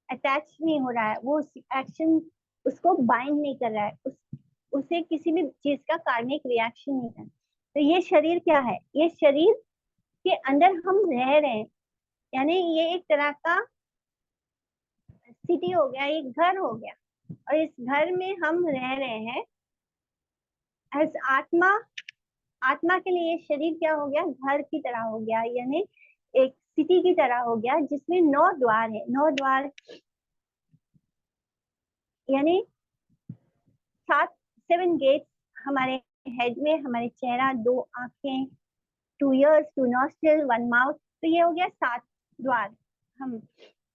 अटैच नहीं हो रहा है, वो एक्शन उसको बाइंड नहीं कर रहा है, उसे किसी भी चीज का कार्मिक रिएक्शन नहीं कर। तो ये शरीर क्या है? ये शरीर के अंदर हम रह रहे हैं, यानी ये एक तरह का सिटी हो गया, एक घर हो गया, और इस घर में हम रह रहे हैं एज आत्मा। आत्मा के लिए शरीर क्या हो गया? घर की तरह हो गया, यानी एक सिटी की तरह हो गया, जिसमें 9 द्वार है। 9 द्वार यानी 7 गेट्स हमारे हेड में, हमारे चेहरा, 2 आंखें, 2 ईयर्स, 2 नॉस्ट्रिल, 1 माउथ, तो ये हो गया 7 द्वार हम।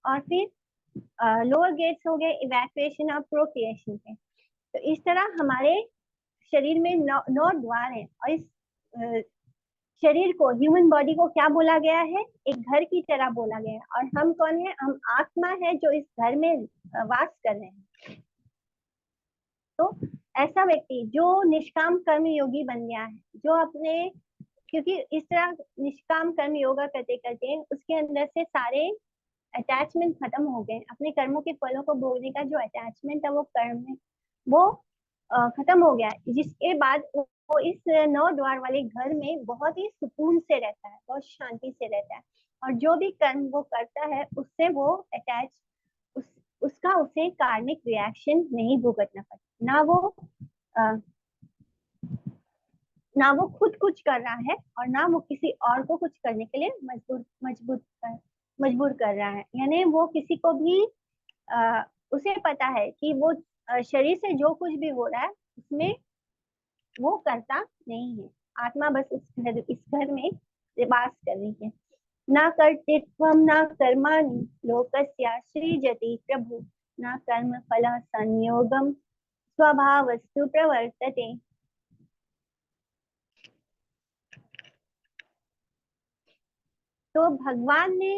और फिर लोअर गेट्स हो गए इवैक्यूएशन और प्रोक्रिएशन के। तो इस तरह हमारे शरीर में 9 द्वार हैं, और इस शरीर को, ह्यूमन बॉडी को क्या बोला गया है? एक घर की तरह बोला गया है। और हम कौन है? हम आत्मा है जो इस घर में वास कर रहे हैं। तो ऐसा व्यक्ति जो निष्काम कर्म योगी बन गया है, जो अपने, क्योंकि इस तरह निष्काम कर्म योगा करते करते उसके अंदर से सारे अटैचमेंट खत्म हो गए, अपने कर्मों के फलों को भोगने का जो अटैचमेंट है वो कर्म में वो खत्म हो गया, जिसके बाद वो इस 9 द्वार वाले घर में बहुत ही सुकून से रहता है, बहुत शांति से रहता है। और जो भी कर्म वो करता है उससे वो अटैच, उसका उसे कार्मिक रिएक्शन नहीं भुगतना पड़ता। ना वो खुद कुछ कर रहा है, और ना वो किसी और को कुछ करने के लिए मजबूर कर रहा है। यानी वो किसी को भी उसे पता है कि वो शरीर से जो कुछ भी हो रहा है उसमें वो करता नहीं है। आत्मा बस इस घर में वास कर रही है। न कर्तृत्वं न कर्माणि लोकस्य सृजति प्रभु, न कर्म फल संयोगम स्वभावस्तु प्रवर्तते। तो भगवान ने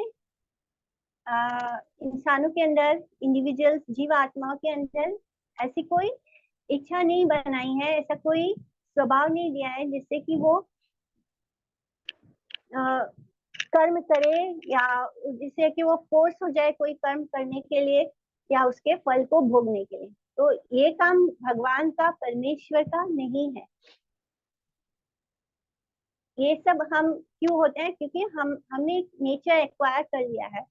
इंसानों के अंदर, इंडिविजुअल्स, जीव आत्माओं के अंदर ऐसी कोई इच्छा नहीं बनाई है, ऐसा कोई स्वभाव नहीं दिया है जिससे कि वो कर्म करे, या जिससे कि वो फोर्स हो जाए कोई कर्म करने के लिए या उसके फल को भोगने के लिए। तो ये काम भगवान का, परमेश्वर का नहीं है। ये सब हम क्यों होते हैं? क्योंकि हमने नेचर एक्वायर कर लिया है,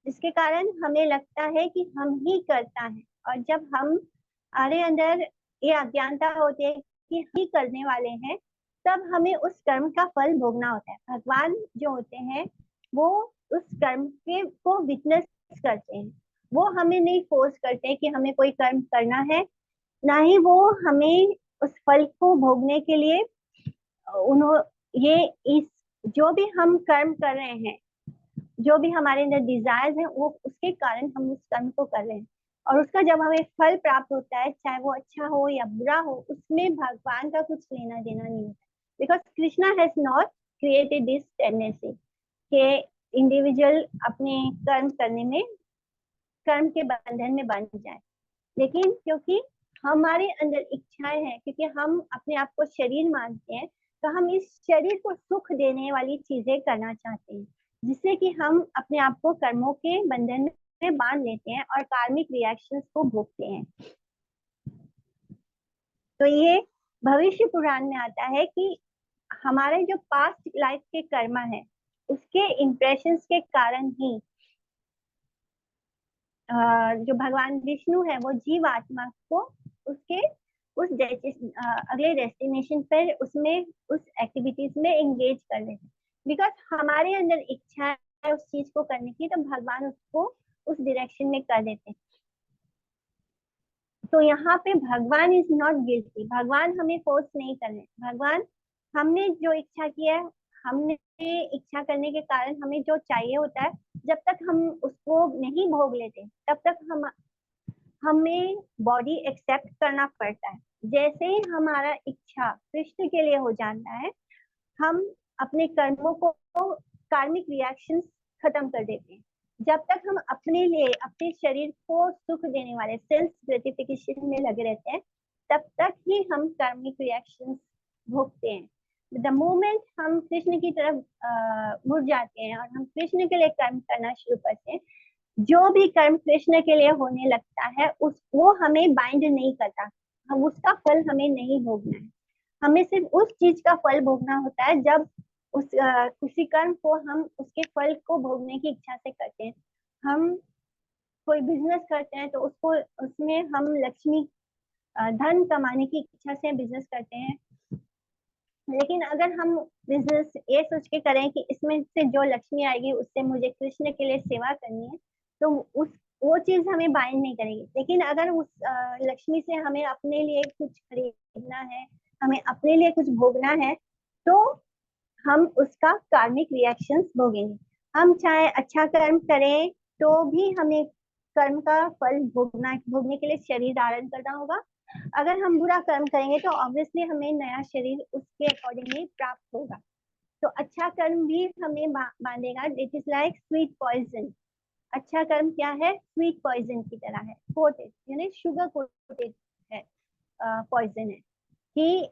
जिसके कारण हमें लगता है कि हम ही करता है। और जब हमारे अंदर ये अज्ञानता होती है कि हम ही करने वाले हैं, तब हमें उस कर्म का फल भोगना होता है। भगवान जो होते हैं वो उस कर्म के को विटनेस करते हैं। वो हमें नहीं फोर्स करते कि हमें कोई कर्म करना है, ना ही वो हमें उस फल को भोगने के लिए उन्हों ये इस जो भी हम कर्म कर रहे हैं, जो भी हमारे अंदर डिजायर्स हैं, वो उसके कारण हम उस कर्म को कर रहे हैं। और उसका जब हमें फल प्राप्त होता है, चाहे वो अच्छा हो या बुरा हो, उसमें भगवान का कुछ लेना देना नहीं होता। Because Krishna has not created this tendency कि इंडिविजुअल अपने कर्म करने में, कर्म के बंधन में बंध जाए। लेकिन क्योंकि हमारे अंदर इच्छाएं हैं, क्योंकि हम अपने आप को शरीर मानते हैं, तो हम इस शरीर को सुख देने वाली चीजें करना चाहते हैं, जिससे कि हम अपने आप को कर्मों के बंधन में बांध लेते हैं और कार्मिक रिएक्शंस को भोगते हैं। तो ये भविष्य पुराण में आता है कि हमारे जो पास्ट लाइफ के कर्म है, उसके इम्प्रेशंस के कारण ही जो भगवान विष्णु है वो जीव आत्मा को उसके उस अगले डेस्टिनेशन पर उसमें उस एक्टिविटीज में एंगेज कर लेते हैं। बिकॉज हमारे अंदर इच्छा है उस चीज को करने की, तो भगवान उसको उस डायरेक्शन में कर देते हैं। तो यहाँ पे भगवान इज नॉट गिल्टी। भगवान हमें फोर्स नहीं कर रहे। भगवान, हमने जो इच्छा किया है, हमने इच्छा करने के कारण हमें जो चाहिए होता है, जब तक हम उसको नहीं भोग लेते तब तक हमें बॉडी एक्सेप्ट करना पड़ता है। जैसे ही हमारा इच्छा कृष्ण के लिए हो जाता है, हम अपने कर्मों को, कार्मिक रिएक्शंस खत्म कर देते हैं। जब तक हम अपने लिए, अपने शरीर को सुख देने वाले सेल्फ ग्रेटिफिकेशन में लगे रहते हैं, तब तक ही हम कार्मिक रिएक्शंस भोगते हैं। द मोमेंट हम कृष्ण की तरफ मुड़ जाते हैं और हम कृष्ण के लिए कर्म करना शुरू करते हैं, जो भी कर्म कृष्ण के लिए होने लगता है वो हमें बाइंड नहीं करता। हम उसका फल हमें नहीं भोगना है। हमें सिर्फ उस चीज का फल भोगना होता है जब उसी कर्म को हम उसके फल को भोगने की इच्छा से करते हैं। हम कोई बिजनेस करते हैं तो उसको, उसमें हम लक्ष्मी, धन कमाने की इच्छा से बिजनेस करते हैं। लेकिन अगर हम बिजनेस ये सोच के करें कि इसमें से जो लक्ष्मी आएगी उससे मुझे कृष्ण के लिए सेवा करनी है, तो उस वो चीज हमें बाइंड नहीं करेगी। लेकिन अगर उस लक्ष्मी से हमें अपने लिए कुछ खरीदना है, हमें अपने लिए कुछ भोगना है, तो हम उसका कार्मिक रिएक्शंस भोगेंगे। हम चाहे अच्छा कर्म करें तो भी हमें कर्म का फल भोगने के लिए शरीर धारण करना होगा। अगर हम बुरा कर्म करेंगे तो ऑब्वियसली हमें नया शरीर उसके अकॉर्डिंगली प्राप्त होगा। तो अच्छा कर्म भी हमें बांधेगा। It is like sweet poison. अच्छा कर्म क्या है? स्वीट पॉइजन की तरह है, कोटेड, यानी शुगर कोटेड है, पॉइजन है। कि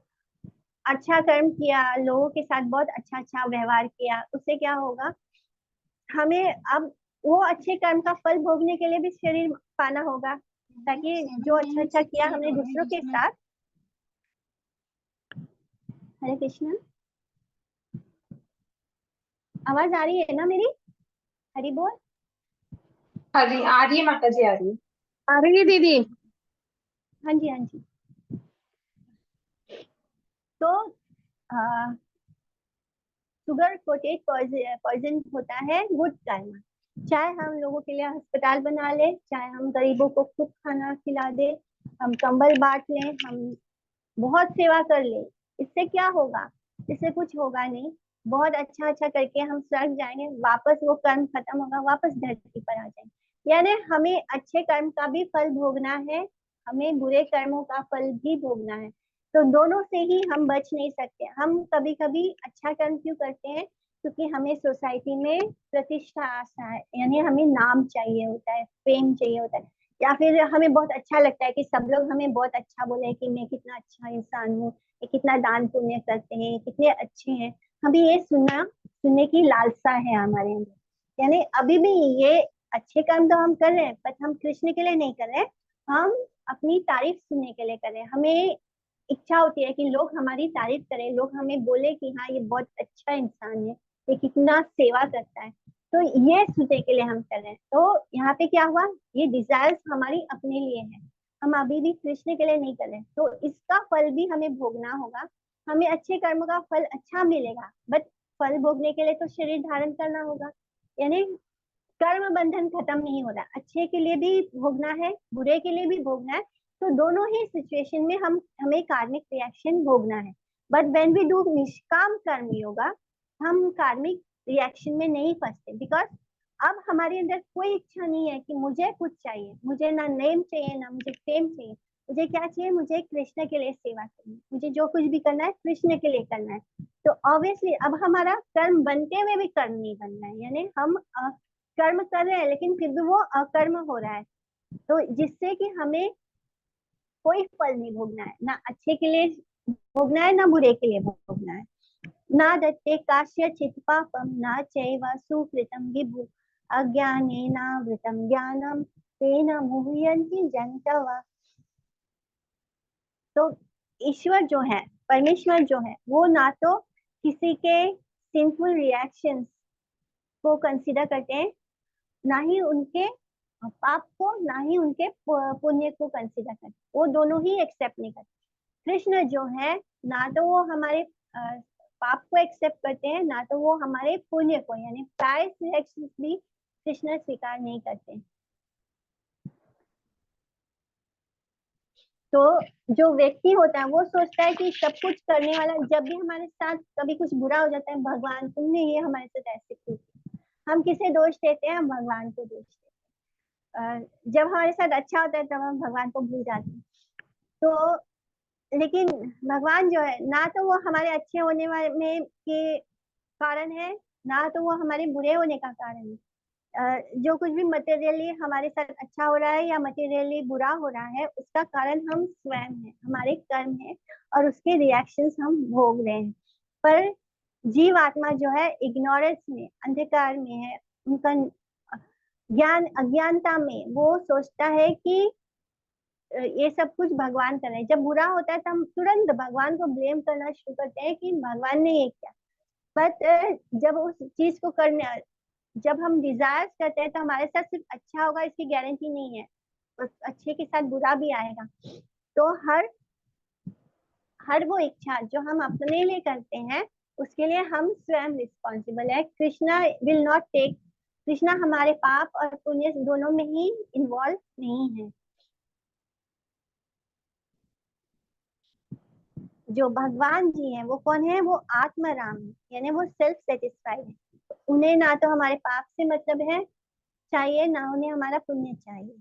अच्छा कर्म किया, लोगों के साथ बहुत अच्छा अच्छा व्यवहार किया, उससे क्या होगा? हमें अब वो अच्छे कर्म का फल भोगने के लिए भी शरीर पाना होगा, ताकि जो अच्छा अच्छा किया हमने दूसरों के साथ। हरे कृष्णा, आवाज आ रही है ना मेरी? हरि बोल। आ रही है माता जी, आ रही है। आ रही है दीदी। हाँ जी, हाँ जी। तो शुगर कोटेड पॉइजन होता है गुड कर्म। चाहे हम लोगों के लिए अस्पताल बना ले, चाहे हम गरीबों को खुद खाना खिला दे, हम कंबल बांट लें, हम बहुत सेवा कर ले, इससे क्या होगा? इससे कुछ होगा नहीं। बहुत अच्छा अच्छा करके हम स्वर्ग जाएंगे, वापस वो कर्म खत्म होगा, वापस धरती पर आ जाएंगे। यानी हमें अच्छे कर्म का भी फल भोगना है, हमें बुरे कर्मों का फल भी भोगना है। तो दोनों से ही हम बच नहीं सकते। हम कभी कभी अच्छा कर्म क्यों करते हैं? क्योंकि हमें सोसाइटी में प्रतिष्ठा आशा है, यानी हमें नाम चाहिए होता है, फेम चाहिए होता है, या फिर हमें बहुत अच्छा लगता है कि सब लोग हमें बहुत अच्छा बोले कि मैं कितना अच्छा इंसान हूँ, ये कितना दान पुण्य करते हैं, कितने अच्छे हैं। हमें ये सुनने की लालसा है हमारे अंदर। यानी अभी भी ये अच्छे काम तो हम कर रहे हैं, पर हम कृष्ण के लिए नहीं कर रहे हैं, हम अपनी तारीफ सुनने के लिए कर रहे हैं। हमें इच्छा होती है कि लोग हमारी तारीफ करें, लोग हमें बोले कि हाँ ये बहुत अच्छा इंसान है, ये कितना सेवा करता है। तो ये सुनने के लिए हम कर रहे हैं। तो यहाँ पे क्या हुआ, ये डिजायर्स हमारी अपने लिए है, हम अभी भी कृष्ण के लिए नहीं कर रहे हैं। तो इसका फल भी हमें भोगना होगा। हमें अच्छे कर्म का फल अच्छा मिलेगा, बट फल भोगने के लिए तो शरीर धारण करना होगा। यानी कर्म बंधन खत्म नहीं हो रहा, अच्छे के लिए भी भोगना है, बुरे के लिए भी भोगना है। तो दोनों ही सिचुएशन में हमें कार्मिक रिएक्शन भोगना है। बट व्हेन वी डू निष्काम कर्म योगा, हम कार्मिक रिएक्शन में नहीं फंसते, बिकॉज अब हमारे अंदर कोई इच्छा नहीं है कि मुझे कुछ चाहिए, मुझे ना नेम चाहिए, ना मुझे फेम चाहिए। मुझे क्या चाहिए? मुझे कृष्ण के लिए सेवा करनी है, मुझे जो कुछ भी करना है कृष्ण के लिए करना है। तो ऑब्वियसली अब हमारा कर्म बनते हुए भी कर्म नहीं बनना है, यानी हम कर्म कर रहे हैं लेकिन फिर भी वो अकर्म हो रहा है। तो जिससे कि हमें कोई फल नहीं भोगना है, ना अच्छे के लिए भोगना है, ना बुरे के लिए भोगना है। ना दत्ते काश्यचित् पापम न चैव सुकृतं विभु अज्ञानेनावृतं ज्ञानं तेन मुह्यन्ति जन्तवः। तो ईश्वर जो है, परमेश्वर जो है, वो ना तो किसी के सिंफुल रिएक्शंस को कंसीडर करते हैं, ना ही उनके पाप को, ना ही उनके पुण्य को कंसीडर करते, वो दोनों ही एक्सेप्ट नहीं करते। कृष्ण जो है, ना तो वो हमारे पाप को एक्सेप्ट करते हैं, ना तो वो हमारे पुण्य को, यानी प्रायश्चित रिएक्शंस भी कृष्ण स्वीकार नहीं करते। तो जो व्यक्ति होता है वो सोचता है कि सब कुछ करने वाला, जब भी हमारे साथ कभी कुछ बुरा हो जाता है, भगवान तुमने ये हमारे साथ ऐसे क्यों किया। हम किसे दोष देते हैं? हम भगवान को दोष देते हैं। जब हमारे साथ अच्छा होता है तब हम भगवान को भूल जाते हैं। तो लेकिन भगवान जो है, ना तो वो हमारे अच्छे होने वाले में के कारण है, ना तो वो हमारे बुरे होने का कारण है। जो कुछ भी मटेरियली हमारे साथ अच्छा हो रहा है या मटेरियली बुरा हो रहा है, उसका कारण हम स्वयं हैं, हमारे कर्म है, और उसके रिएक्शंस हम भोग रहे हैं। पर जीव आत्मा जो है इग्नोरेंस में, अंधकार में है, उनका ज्ञान अज्ञानता में वो सोचता है कि ये सब कुछ भगवान कर रहे हैं। जब बुरा होता है तो हम तुरंत भगवान को ब्लेम करना शुरू करते हैं कि भगवान ने ये किया। बट जब उस चीज को करने, जब हम डिजायर्स करते हैं तो हमारे साथ सिर्फ अच्छा होगा इसकी गारंटी नहीं है, उस अच्छे के साथ बुरा भी आएगा। तो हर वो इच्छा जो हम अपने लिए करते हैं, उसके लिए हम स्वयं रिस्पॉन्सिबल है। Krishna will not take, Krishna हमारे पाप और पुण्य दोनों में ही इन्वॉल्व नहीं है। जो भगवान जी हैं वो कौन है? वो आत्माराम है, यानी वो सेल्फ सेटिस्फाइड है। उन्हें ना तो हमारे पाप से मतलब है चाहिए, ना उन्हें हमारा पुण्य चाहिए।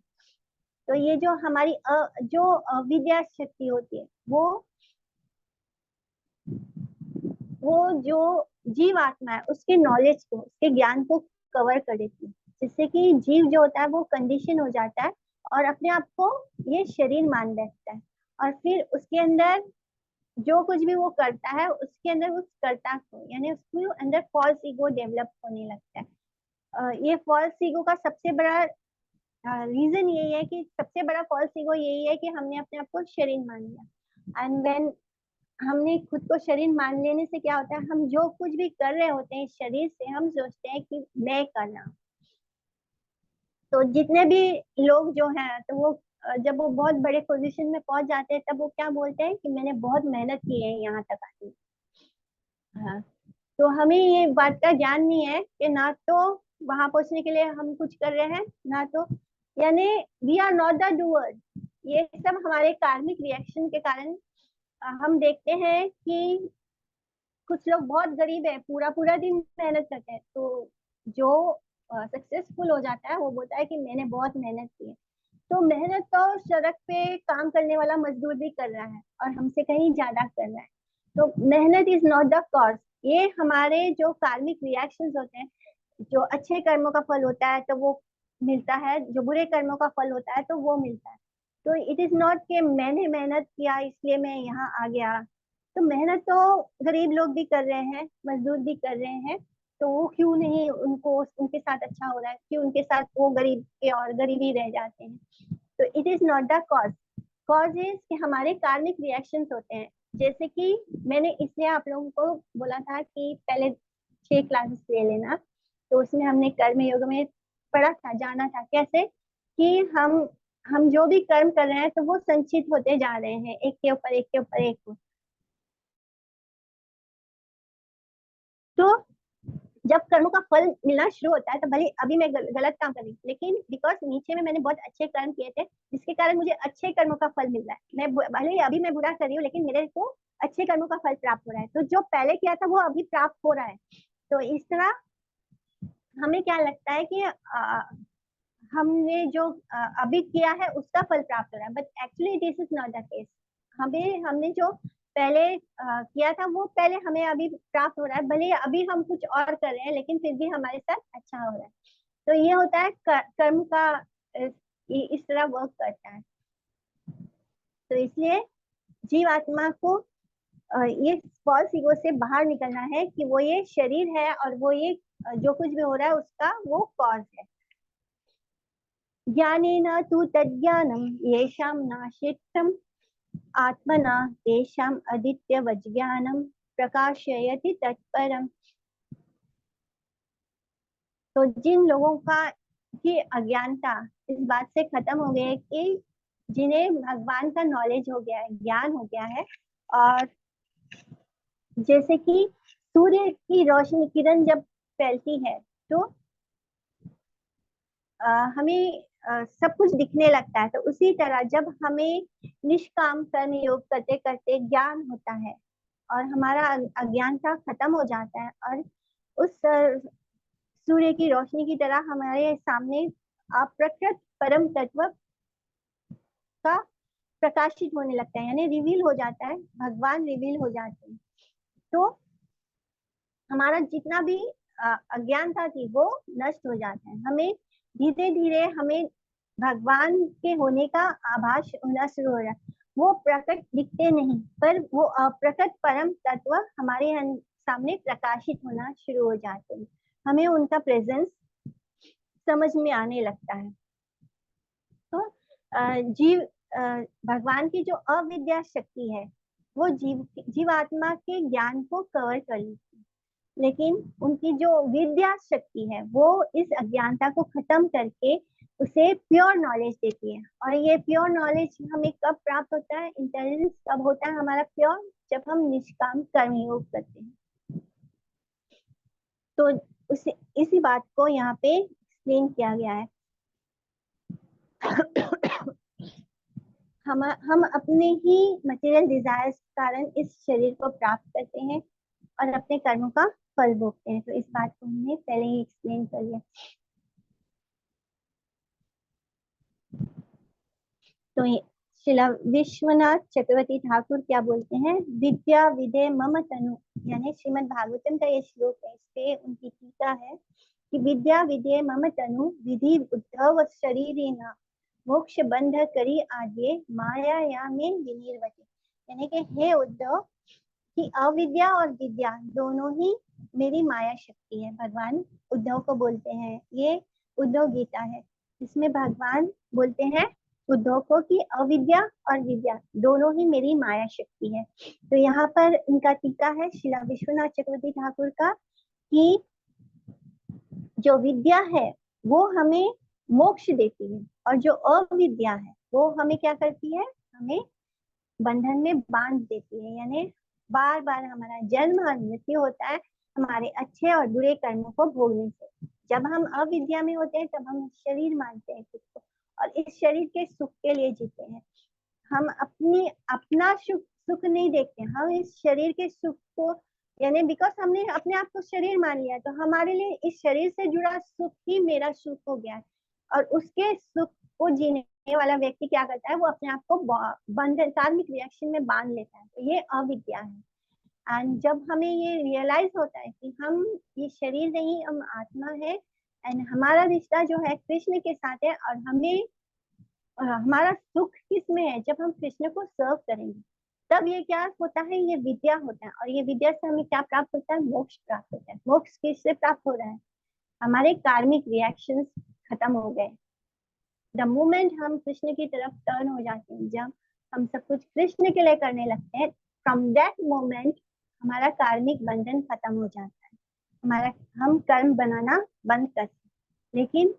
तो ये जो हमारी जो अविद्या शक्ति होती है, वो जो जीव आत्मा है उसके नॉलेज को, उसके ज्ञान को कवर कर देती है, जिससे कि जीव जो होता है वो कंडीशन हो जाता है और अपने आप को ये शरीर मान बैठता है। और फिर उसके अंदर जो कुछ भी वो करता है, उसके अंदर उस कर्ता को, यानी उसके अंदर फॉल्स ईगो डेवलप होने लगता है। ये फॉल्स ईगो का सबसे बड़ा रीजन यही है कि सबसे बड़ा फॉल्स ईगो यही है कि हमने अपने आप को शरीर मान लिया। एंड व्हेन हमने खुद को शरीर मान लेने से क्या होता है, हम जो कुछ भी कर रहे होते हैं इस शरीर से, हम सोचते हैं कि मैं करना। तो जितने भी लोग जो हैं, तो वो जब वो बहुत बड़े पोजीशन में पहुंच जाते हैं तब वो क्या बोलते हैं कि मैंने बहुत मेहनत की है यहाँ तक आने। हाँ, तो हमें ये बात का ज्ञान नहीं है कि ना तो वहां पहुंचने के लिए हम कुछ कर रहे हैं ना, तो यानी we are not the doer. ये सब हमारे कार्मिक रिएक्शन के कारण हम देखते हैं कि कुछ लोग बहुत गरीब है, पूरा पूरा दिन मेहनत करते हैं, तो जो सक्सेसफुल हो जाता है वो बोलता है कि मैंने बहुत मेहनत की है। तो मेहनत तो सड़क पे काम करने वाला मजदूर भी कर रहा है और हमसे कहीं ज्यादा कर रहा है। तो मेहनत इज नॉट द कॉज। ये हमारे जो कार्मिक रिएक्शंस होते हैं, जो अच्छे कर्मों का फल होता है तो वो मिलता है, जो बुरे कर्मों का फल होता है तो वो मिलता है। तो इट इज नॉट कि मैंने मेहनत किया इसलिए मैं यहाँ आ गया। तो मेहनत तो गरीब लोग भी कर रहे हैं, मजदूर भी कर रहे हैं, तो वो क्यों नहीं उनको उनके साथ अच्छा हो रहा है, क्यों उनके साथ वो गरीब के और गरीब ही रह जाते हैं। तो it is not the cause. Cause is कि हमारे कार्मिक रिएक्शंस होते हैं। जैसे कि मैंने इसलिए आप लोगों को बोला था कि पहले 6 क्लासेस ले लेना, तो उसमें हमने कर्म योग में पढ़ा था, जाना था कैसे कि हम जो भी कर्म कर रहे हैं तो वो संचित होते जा रहे हैं, एक के ऊपर एक के ऊपर एक। तो जब कर्मों का फल मिलना शुरू होता है तो भले अभी मैं गलत काम कर रही हूँ, लेकिन बिकॉज नीचे में मैंने बहुत अच्छे कर्म किए थे जिसके कारण मुझे अच्छे कर्मों का फल मिल रहा है। मैं भले ही अभी मैं बुरा कर रही हूँ लेकिन मेरे को अच्छे कर्मों का फल प्राप्त हो रहा है। तो जो पहले किया था वो अभी प्राप्त हो रहा है। तो इस तरह हमें क्या लगता है कि हमने जो अभी किया है उसका फल प्राप्त हो रहा है, but actually this is not the case. हमने जो पहले किया था वो पहले हमें अभी प्राप्त हो रहा है, भले अभी हम कुछ और कर रहे हैं लेकिन फिर भी हमारे साथ अच्छा हो रहा है। तो ये होता है कर्म का इस तरह वर्क करता है। तो इसलिए जीवात्मा को ये फॉल्स ईगो से बाहर निकलना है कि वो ये शरीर है और वो ये जो कुछ भी हो रहा है उसका वो कॉज है। ज्ञानेन तु तज्ज्ञानं येषां नाशेत्थम् आत्मना तेषाम् अदित्यवज्ञानं प्रकाशयति तत्परम्। तो जिन लोगों का की अज्ञानता इस बात से खत्म हो गई है कि जिन्हें भगवान का नॉलेज हो गया है, ज्ञान हो गया है, और जैसे कि सूर्य की रोशनी किरण जब फैलती है तो हमें सब कुछ दिखने लगता है। तो उसी तरह जब हमें निष्काम कर्म योग करते करते ज्ञान होता है और हमारा अज्ञानता खत्म हो जाता है और उस सूर्य की रोशनी की तरह हमारे सामने अप्रकृत परम तत्व का प्रकाशित होने लगता है, यानी रिवील हो जाता है, भगवान रिवील हो जाते हैं। तो हमारा जितना भी अज्ञानता थी वो नष्ट हो जाता है। हमें धीरे धीरे हमें भगवान के होने का आभास होना शुरू हो रहा है। वो प्रकट दिखते नहीं पर वो अप्रकट परम तत्व हमारे सामने प्रकाशित होना शुरू हो जाते हैं। हमें उनका प्रेजेंस समझ में आने लगता है। तो भगवान की जो अविद्या शक्ति है वो जीवात्मा के ज्ञान को कवर कर लेती है, लेकिन उनकी जो विद्या शक्ति है वो इस अज्ञानता को खत्म करके उसे प्योर नॉलेज देती है। और ये प्योर नॉलेज हमें कब प्राप्त होता है, इंटेलिजेंस कब होता है हमारा प्योर, जब हम निष्काम कर्म योग करते हैं। तो इसी बात को यहाँ पे एक्सप्लेन किया गया है। हम अपने ही मटेरियल डिजायर्स के कारण इस शरीर को प्राप्त करते हैं और अपने कर्मों का फल भोगते हैं। तो इस बात को हमने पहले ही एक्सप्लेन कर लिया। तो शिला विश्वनाथ चक्रवर्ती ठाकुर क्या बोलते हैं, विद्या विदे मम तनु, यानी श्रीमद् भागवतम का ये श्लोक है, इस पे उनकी टीका है कि विद्या विदे मम तनु विधि उद्धव शरीरिना मोक्ष बंध करी आद्ये माया या में विनिर्वती। यानी कि हे उद्धव कि अविद्या और विद्या दोनों ही मेरी माया शक्ति है। भगवान उद्धव को बोलते हैं, ये उद्धव गीता है, इसमें भगवान बोलते हैं उद्धव को कि अविद्या और विद्या दोनों ही मेरी माया शक्ति है। तो यहाँ पर इनका टीका है श्रीला विश्वनाथ चक्रवर्ती ठाकुर का कि जो विद्या है वो हमें मोक्ष देती है और जो अविद्या है वो हमें क्या करती है, हमें बंधन में बांध देती है। यानी बार बार हमारा जन्म और मृत्यु होता है हमारे अच्छे और बुरे कर्मों को भोगने से। जब हम अविद्या में होते हैं तब हम शरीर मानते हैं खुद को, और इस शरीर के सुख के लिए जीते हैं। हम अपना सुख सुख नहीं देखते, हम इस शरीर के सुख को, यानी बिकॉज हमने अपने आप को शरीर मान लिया, तो हमारे लिए इस शरीर से जुड़ा सुख ही मेरा सुख हो गया है। और उसके सुख को जीने वाला व्यक्ति क्या करता है, वो अपने आप को बंधन, कार्मिक रिएक्शन में बांध लेता है। तो ये अविद्या है। एंड जब हमें ये रियलाइज होता है कि हम ये शरीर नहीं, हम आत्मा है, एंड हमारा रिश्ता जो है कृष्ण के साथ है, और हमें हमारा सुख किसमें है, जब हम कृष्ण को सर्व करेंगे तब ये क्या होता है, ये विद्या होता है। और ये विद्या से हमें क्या प्राप्त होता है, मोक्ष प्राप्त होता है। मोक्ष किससे प्राप्त हो रहा है, हमारे कार्मिक रिएक्शंस खत्म हो गए। द मोमेंट हम कृष्ण की तरफ टर्न हो जाते हैं, जब हम सब कुछ कृष्ण के लिए करने लगते हैं, फ्रॉम दैट मोमेंट हमारा कार्मिक बंधन खत्म हो जाता है, हमारा हम कर्म बनाना बंद करते हैं। लेकिन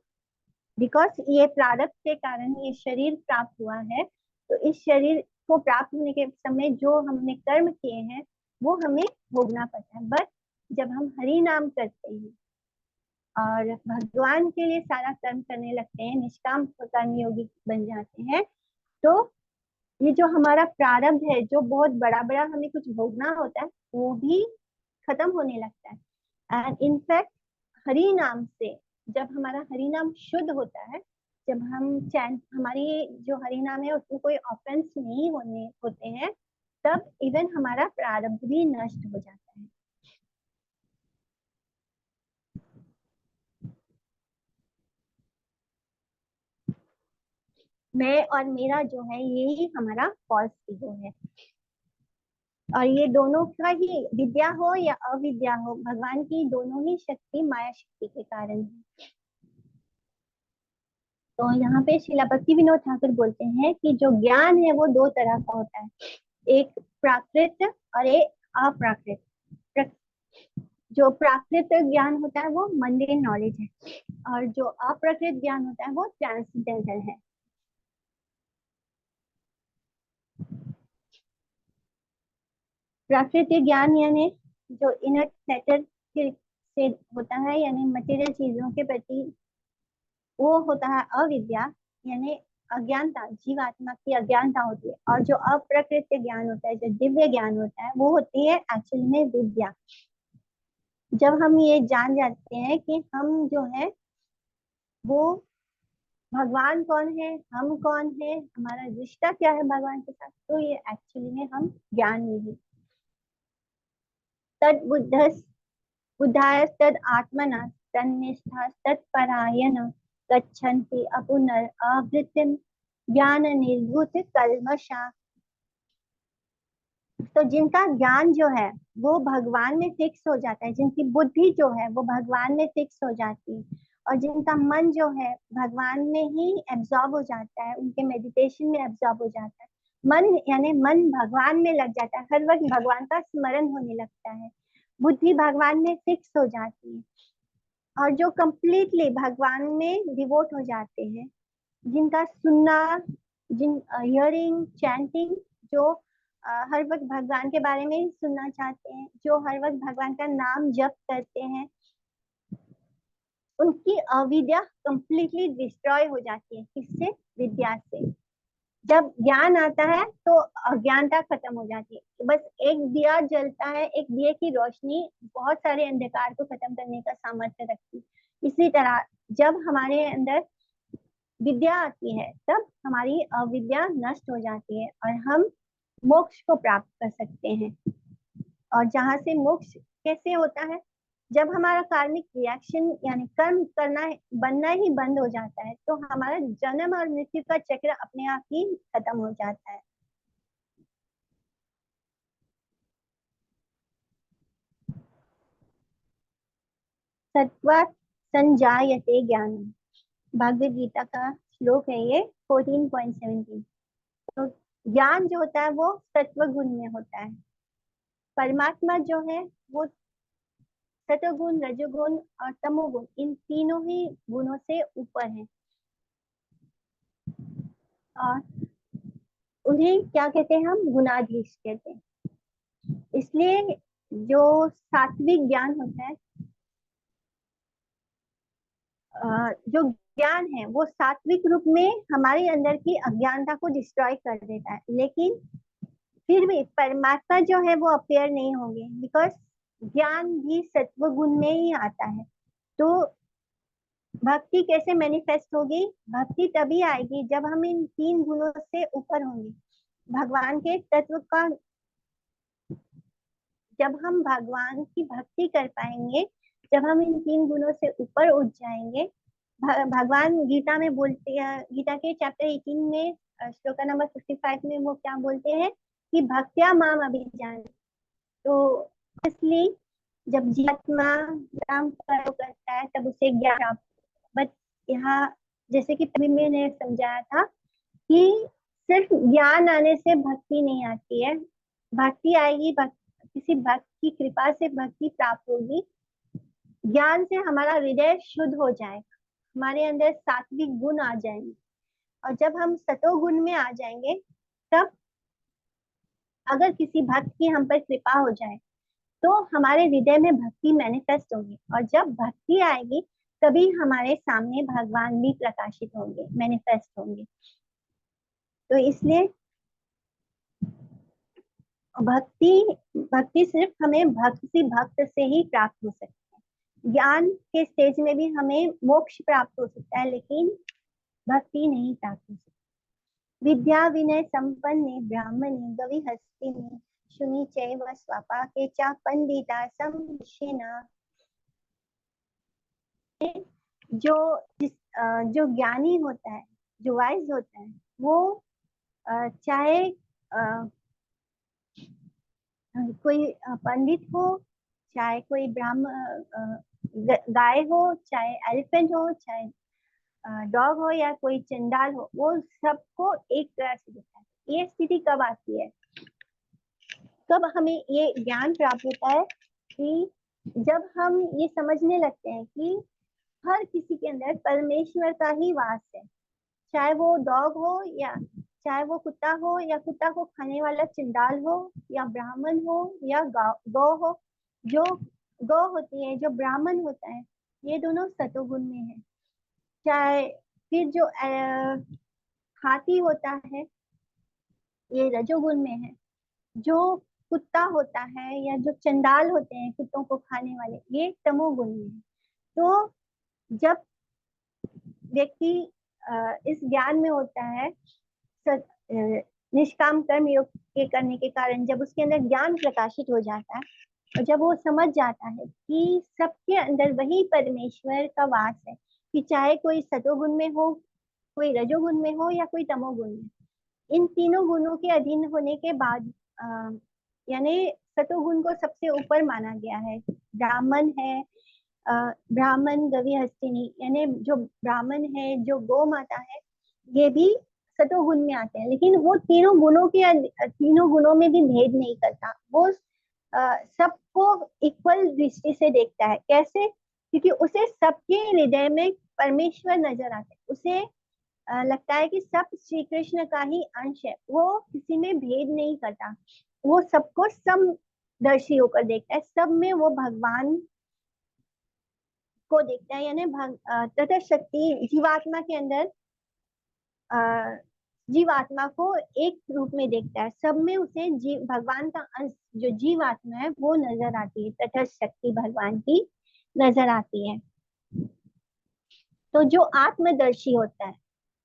बिकॉज ये प्रारब्ध के कारण ये शरीर प्राप्त हुआ है, तो इस शरीर को प्राप्त होने के समय जो हमने कर्म किए हैं वो हमें भोगना पड़ता है। बट जब हम हरि नाम करते हैं और भगवान के लिए सारा कर्म करने लगते हैं, निष्काम कर्म योगी बन जाते हैं, तो ये जो हमारा प्रारब्ध है, जो बहुत बड़ा बड़ा हमें कुछ भोगना होता है, वो भी खत्म होने लगता है। एंड इनफैक्ट हरि नाम से, जब हमारा हरि नाम शुद्ध होता है, जब हम चैन, हमारी जो हरि नाम है उसमें कोई ऑफेंस नहीं होते हैं, तब इवन हमारा प्रारब्ध भी नष्ट हो जाता है। मैं और मेरा जो है, यही हमारा फॉल्स ईगो है। और ये दोनों का ही, विद्या हो या अविद्या हो, भगवान की दोनों ही शक्ति माया शक्ति के कारण है। तो यहाँ पे श्रीला भक्ति विनोद ठाकुर बोलते हैं कि जो ज्ञान है वो दो तरह का होता है, एक प्राकृत और एक अप्राकृत। जो प्राकृत ज्ञान होता है वो मंडेन नॉलेज है, और जो अप्राकृत ज्ञान होता है वो ट्रांससेंडेंटल है। प्राकृतिक ज्ञान यानी जो इनर मैटर से होता है, यानी मटेरियल चीजों के प्रति, वो होता है अविद्या, यानी अज्ञानता, जीवात्मा की अज्ञानता होती है। और जो अप्राकृत ज्ञान होता है, जो दिव्य ज्ञान होता है, वो होती है एक्चुअली में विद्या। जब हम ये जान जाते हैं कि हम जो है वो भगवान कौन है, हम कौन है, हमारा रिश्ता क्या है भगवान के साथ, तो ये एक्चुअली में हम ज्ञानी है। तद बुद्धाय तद आत्मना तन्निष्ठा तत्परायण गच्छन्ति अपुनर आवृत्तिम ज्ञान निर्भूत कल्मषा। तो जिनका ज्ञान जो है वो भगवान में फिक्स हो जाता है, जिनकी बुद्धि जो है वो भगवान में फिक्स हो जाती है, और जिनका मन जो है भगवान में ही एब्जॉर्ब हो जाता है, उनके मेडिटेशन में एब्जॉर्ब हो जाता है, मन यानी मन भगवान में लग जाता है, हर वक्त भगवान का स्मरण होने लगता है, बुद्धि भगवान में फिक्स हो जाती है। और जो कंप्लीटली भगवान में डिवोट हो जाते हैं, जिनका सुनना, जिन हियरिंग चैंटिंग, जो हर वक्त भगवान के बारे में ही सुनना चाहते हैं, जो हर वक्त भगवान का नाम जप करते हैं, उनकी अविद्या कंप्लीटली डिस्ट्रॉय हो जाती है। किससे? विद्या से। जब ज्ञान आता है तो अज्ञानता खत्म हो जाती है। बस एक दिया जलता है, एक दिए की रोशनी बहुत सारे अंधकार को खत्म करने का सामर्थ्य रखती है। इसी तरह जब हमारे अंदर विद्या आती है तब हमारी अविद्या नष्ट हो जाती है और हम मोक्ष को प्राप्त कर सकते हैं। और जहां से मोक्ष कैसे होता है, जब हमारा कार्मिक रिएक्शन यानी कर्म करना बनना ही बंद हो जाता है, तो हमारा जन्म और मृत्यु का चक्र अपने आप ही खत्म हो जाता है। सत्वात् संजायते ज्ञानम, भागवत गीता का श्लोक है ये 14.17। तो ज्ञान जो होता है वो सत्व गुण में होता है। परमात्मा जो है वो सत्वगुण, रजोगुण और तमोगुण, इन तीनों ही गुणों से ऊपर है। और उन्हें क्या कहते हैं, हम गुणाधीश कहते हैं। इसलिए जो सात्विक ज्ञान होता है जो ज्ञान है वो सात्विक रूप में हमारे अंदर की अज्ञानता को डिस्ट्रॉय कर देता है, लेकिन फिर भी परमात्मा जो है वो अपेयर नहीं होंगे, बिकॉज ज्ञान भी सत्व गुण में ही आता है। तो भक्ति कैसे मैनिफेस्ट होगी? भक्ति तभी आएगी जब हम इन 3 गुणों से ऊपर होंगे, भगवान के तत्व का। जब हम भगवान की भक्ति कर पाएंगे, जब हम इन 3 गुणों से ऊपर उठ जाएंगे, भगवान गीता में बोलते हैं, गीता के चैप्टर 18 में श्लोका नंबर 55 में वो क्या बोलते हैं कि भक्त्या माम अभिजान। तो इसलिए जब जीवात्मा नाम कर्म करता है तब उसे ज्ञान प्राप्त। बट यहाँ जैसे कि अभी मैंने समझाया था कि सिर्फ ज्ञान आने से भक्ति नहीं आती है, भक्ति आएगी, किसी भक्त की कृपा से भक्ति प्राप्त होगी। ज्ञान से हमारा हृदय शुद्ध हो जाएगा, हमारे अंदर सात्विक गुण आ जाएंगे, और जब हम सतोगुण में आ जाएंगे तब अगर किसी भक्त की हम पर कृपा हो जाए तो हमारे हृदय में भक्ति मैनिफेस्ट होगी, और जब भक्ति आएगी तभी हमारे सामने भगवान भी प्रकाशित होंगे, मैनिफेस्ट होंगे। तो इसलिए भक्ति सिर्फ हमें भक्त से ही प्राप्त हो सकती है। ज्ञान के स्टेज में भी हमें मोक्ष प्राप्त हो सकता है, लेकिन भक्ति नहीं प्राप्त हो सकती। विद्या विनय संपन्ने ब्राह्मणे गवि हस्तिने शुनि चैव स्वपाके च पंडिता समदर्शिना। जो ज्ञानी होता है, जो वाइज होता है, वो चाहे कोई पंडित हो, चाहे कोई गाय हो, चाहे एलिफेंट हो, चाहे डॉग हो, या कोई चंडाल हो, वो सबको एक तरह से दिखता है। ये स्थिति कब आती है, कब हमें ये ज्ञान प्राप्त होता है कि जब हम ये समझने लगते हैं कि हर किसी के अंदर परमेश्वर का ही वास है, चाहे वो डॉग हो, या चाहे वो कुत्ता हो, या कुत्ता को खाने वाला चंडाल हो, या ब्राह्मण हो, या गौ हो। जो गौ होती है, जो ब्राह्मण होता है, ये दोनों सतोगुण में है। चाहे फिर जो हाथी होता है, ये रजोगुण में है। जो कुत्ता होता है या जो चंडाल होते हैं कुत्तों को खाने वाले, ये तमोगुण में है। तो जब व्यक्ति इस ज्ञान में होता है, निष्काम कर्म योग के करने के कारण जब उसके अंदर ज्ञान प्रकाशित हो जाता है, और जब वो समझ जाता है कि सबके अंदर वही परमेश्वर का वास है, कि चाहे कोई सतोगुण में हो, कोई रजोगुण में हो, या कोई तमोगुण में, इन तीनों गुणों के अधीन होने के बाद यानी सतोगुण को सबसे ऊपर माना गया है। ब्राह्मण है, ब्राह्मण गवि हस्तिनी, यानी जो ब्राह्मण है, जो गौ माता है, ये भी सतोगुण में आते हैं, लेकिन वो तीनों गुणों में भी भेद नहीं करता। वो सबको इक्वल दृष्टि से देखता है। कैसे? क्योंकि उसे सबके हृदय में परमेश्वर नजर आते हैं। उसे लगता है कि सब श्री कृष्ण का ही अंश है। वो किसी में भेद नहीं करता, वो सबको समदर्शी होकर देखता है, सब में वो भगवान को देखता है। यानी तथा शक्ति जीवात्मा के अंदर जीवात्मा को एक रूप में देखता है, सब में उसे भगवान का अंश जो जीवात्मा है वो नजर आती है, तथा शक्ति भगवान की नजर आती है। तो जो आत्मदर्शी होता है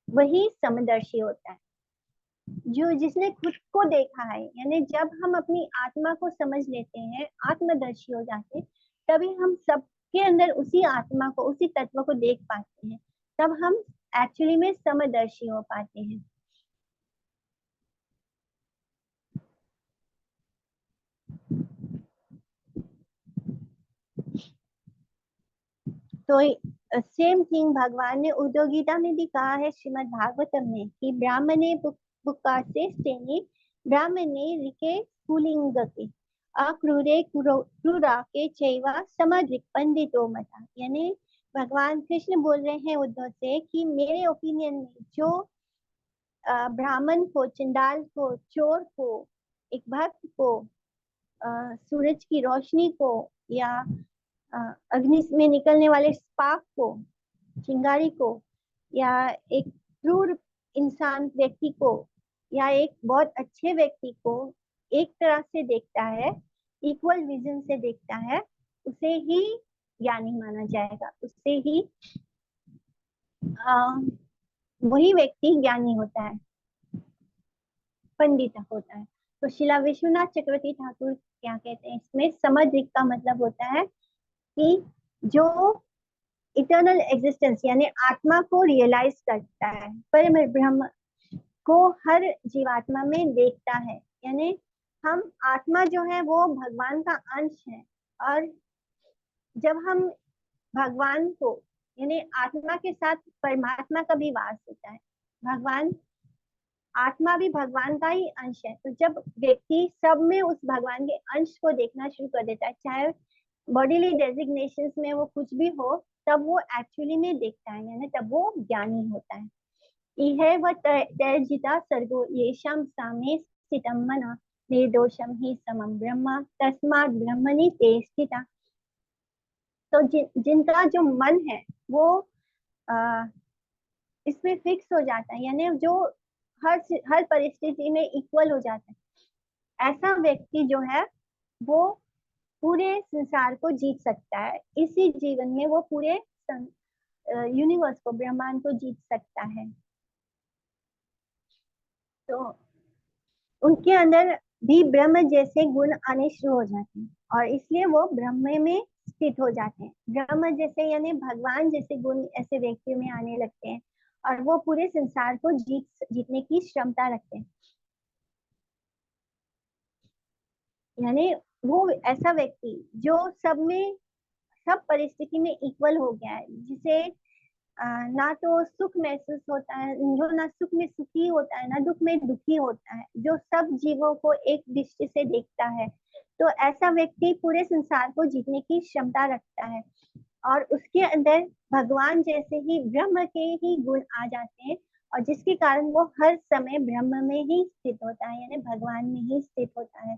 वही समदर्शी होता है, जो जिसने खुद को देखा है। यानी जब हम अपनी आत्मा को समझ लेते हैं, आत्मदर्शी हो जाते हैं, तभी हम सबके अंदर उसी आत्मा को, उसी तत्व को देख पाते हैं, तब हम एक्चुअली में समदर्शी हो पाते हैं। तो सेम थिंग भगवान ने उद्धव गीता में भी कहा है, श्रीमद् भागवतम में, कि ब्राह्मणे पुकासे स्तेने ब्राह्मणे रिके कुलिंगके अक्रूरे क्रूराके चैवा समदृक् पंडितो मता। यानी भगवान कृष्ण बोल रहे हैं उद्धव से कि मेरे ओपिनियन में जो ब्राह्मण को, चंडाल को, चोर को, एक भक्त को, सूरज की रोशनी को, या अग्नि में निकलने वाले स्पार्क को चिंगारी को या एक क्रूर इंसान व्यक्ति को या एक बहुत अच्छे व्यक्ति को एक तरह से देखता है, इक्वल विजन से देखता है, उसे ही ज्ञानी माना जाएगा, उससे ही वही व्यक्ति ज्ञानी होता है, पंडित होता है। तो शिला विश्वनाथ चक्रवर्ती ठाकुर क्या कहते हैं इसमें, समधिक का मतलब होता है कि जो इटर्नल एग्जिस्टेंस यानी आत्मा को रियलाइज करता है, परम ब्रह्म को हर जीवात्मा में देखता है। यानी हम आत्मा जो है वो भगवान का अंश है, और जब हम भगवान को यानी आत्मा के साथ परमात्मा का भी वास होता है, भगवान आत्मा भी भगवान का ही अंश है। तो जब व्यक्ति सब में उस भगवान के अंश को देखना शुरू कर देता है, चाहे बॉडीली डेजिग्नेशंस में वो कुछ भी हो, तब वो एक्चुअली में देखता है, यानी तब वो ज्ञानी होता है। इह व तैर्जिता सर्गो येषां सामे स्थितं मनः निर्दोषं हि समं ब्रह्म तस्मात् ब्रह्मणि ते स्थिता। तो जिनका जो मन है वो इसमें फिक्स हो जाता है, यानी जो हर परिस्थिति में इक्वल हो जाता है, ऐसा व्यक्ति जो है वो पूरे संसार को जीत सकता है। इसी जीवन में वो पूरे यूनिवर्स को, ब्रह्मांड को जीत सकता है। तो उनके अंदर भी ब्रह्म जैसे गुण आने शुरू हो जाते हैं, और इसलिए वो ब्रह्म में स्थित हो जाते हैं। ब्रह्म जैसे यानी भगवान जैसे गुण ऐसे व्यक्तियों में आने लगते हैं, और वो पूरे संसार को जीतने की क्षमता रखते हैं। यानी वो ऐसा व्यक्ति जो सब परिस्थिति में इक्वल हो गया है, जिसे ना तो सुख महसूस होता है, जो ना सुख में सुखी होता है, ना दुख में दुखी होता है, जो सब जीवों को एक दृष्टि से देखता है। तो ऐसा व्यक्ति पूरे संसार को जीतने की क्षमता रखता है, और उसके अंदर भगवान जैसे ही ब्रह्म के ही गुण आ जाते हैं, और जिसके कारण वो हर समय ब्रह्म में ही स्थित होता है, यानी भगवान में ही स्थित होता है।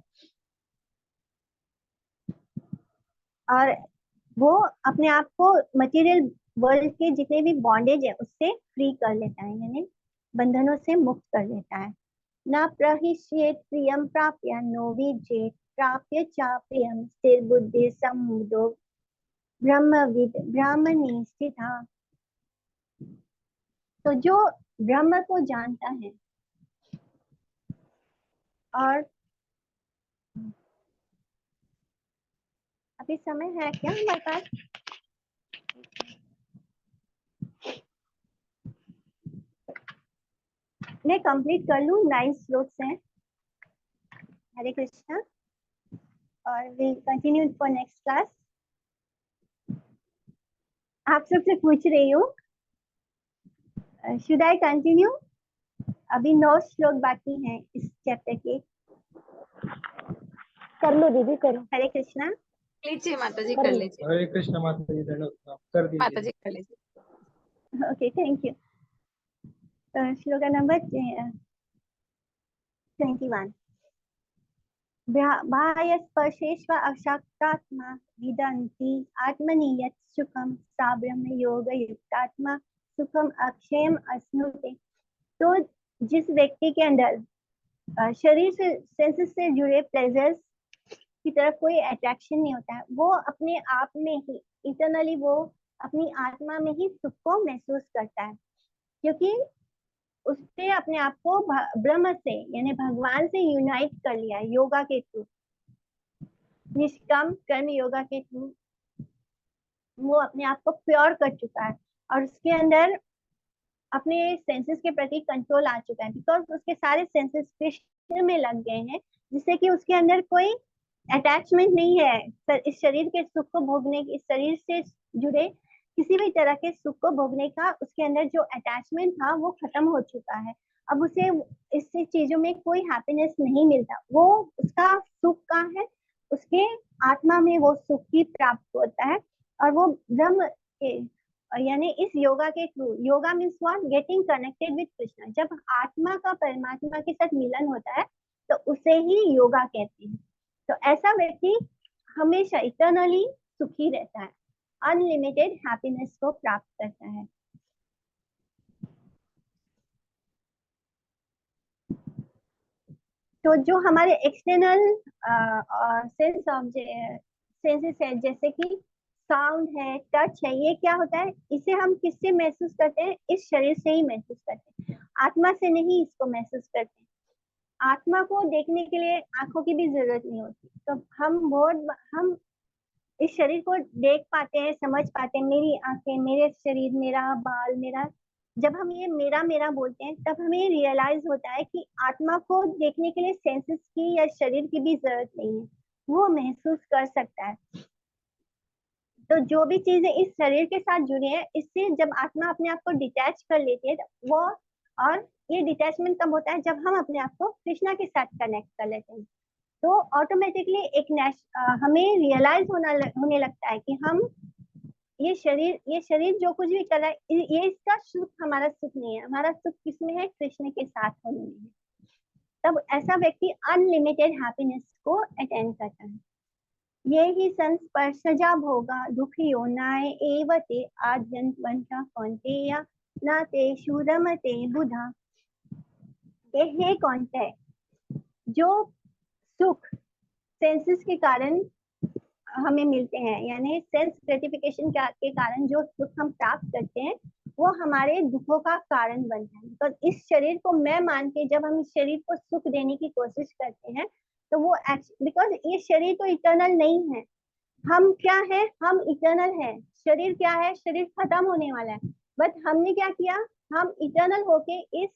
और वो अपने आप को मटेरियल वर्ल्ड के जितने भी बॉन्डेज है उससे फ्री कर लेता है, यानी बंधनों से मुक्त कर लेता है। न प्रहिष्येत प्रियम प्राप्य नो विजेत प्राप्य च प्रियम स्थिर बुद्धि समुदो ब्रह्मविद ब्राह्मणी स्थिता। तो जो ब्रह्म को जानता है, और अभी समय है क्या हमारे पास? मैं कंप्लीट कर लूं, 9 श्लोक्स हैं। हरे कृष्णा, और we continue for next class. आप सबसे पूछ रही हूँ, शुड आई कंटिन्यू? अभी 9 श्लोक बाकी हैं इस चैप्टर के। कर लो दीदी, करो। हरे कृष्णा। लीजिए माता जी, कर लीजिए। हरे कृष्ण माता जी, कर दीजिए। माता जी कर लीजिए। Okay, thank you. श्लोक नंबर 21। बाह्य स्पर्शेष्व अशक्तात्मा विदन्ति आत्मनि यत् सुखम सा ब्रह्म योग युक्तात्मा सुखम अक्षयम अश्नुते। तो जिस व्यक्ति के अंदर शरीर से सेंसेस से जुड़े प्लेजर्स की तरफ कोई अट्रैक्शन नहीं होता है, वो अपने आप में ही इंटरनली वो अपनी आत्मा में ही सुख को महसूस करता है, क्योंकि उसने अपने आप को ब्रह्म से यानी भगवान से यूनाइट कर लिया है योगा के थ्रू, निष्काम कर्म योगा के थ्रू वो अपने आप को प्योर कर चुका है, और उसके अंदर अपने सेंसेस के प्रति कंट्रोल आ चुका है, बिकॉज उसके सारे सेंसेस कृष्ण में लग गए हैं, जिससे कि उसके अंदर कोई अटैचमेंट नहीं है इस शरीर के सुख को भोगने की, इस शरीर से जुड़े किसी भी तरह के सुख को भोगने का उसके अंदर जो अटैचमेंट था वो खत्म हो चुका है। अब उसे इससे चीजों में कोई हैप्पीनेस नहीं मिलता, वो उसका सुख कहाँ है, उसके आत्मा में वो सुख ही प्राप्त होता है, और वो ब्रह्म के यानी इस योगा के through, yoga means what, getting connected with Krishna. जब आत्मा का परमात्मा के साथ मिलन होता है तो उसे ही योगा कहते हैं। तो ऐसा व्यक्ति हमेशा इटर्नली सुखी रहता है, अनलिमिटेड हैप्पीनेस को प्राप्त करता है। तो जो हमारे एक्सटर्नल सेंसेस है, जैसे कि साउंड है, टच है, ये क्या होता है, इसे हम किससे महसूस करते हैं? इस शरीर से ही महसूस करते हैं, आत्मा से नहीं इसको महसूस करते हैं। आत्मा को देखने के लिए आंखों की भी जरूरत नहीं होती। तो हम इस शरीर को देख पाते हैं, समझ पाते हैं, मेरी आंखें, मेरे शरीर, मेरा बाल, मेरा, जब हम ये मेरा मेरा बोलते हैं तब हमें रियलाइज होता है कि आत्मा को देखने के लिए सेंसेस की या शरीर की भी जरूरत नहीं है, वो महसूस कर सकता है। तो जो भी चीजें इस शरीर के साथ जुड़ी है, इससे जब आत्मा अपने आप को डिटैच कर लेती है वो, और ये डिटैचमेंट कब होता है? जब हम अपने आप को कृष्णा के साथ कनेक्ट कर लेते हैं, तो ऑटोमेटिकली हमें रियलाइज होने लगता है कि हम ये शरीर जो कुछ भी कर रहा है, ये इसका सुख हमारा सुख नहीं है, हमारा सुख किसमें है? कृष्ण के साथ होने में है। तब ऐसा व्यक्ति अनलिमिटेड हैप्पीनेस को अटेंड करता है। ये ही संस्पर्शजा भोगा दुखियो नाय एवते आद्यंतवंता कौन्तेय न तेषु रमते बुधा। ये है कौन्तेय, जो सुख सेंसेस के कारण हमें मिलते हैं, यानी सेंस ग्रेटिफिकेशन के कारण जो सुख हम प्राप्त करते हैं, वो हमारे दुखों का कारण बनता है। तो इस शरीर को मैं मान के जब हम इस शरीर को सुख देने की कोशिश करते हैं, तो वो बिकॉज ये शरीर तो इटर्नल नहीं है। हम क्या है? हम इटर्नल है। शरीर क्या है? शरीर खत्म होने वाला है। बट हमने क्या किया? हम इटर्नल होके इस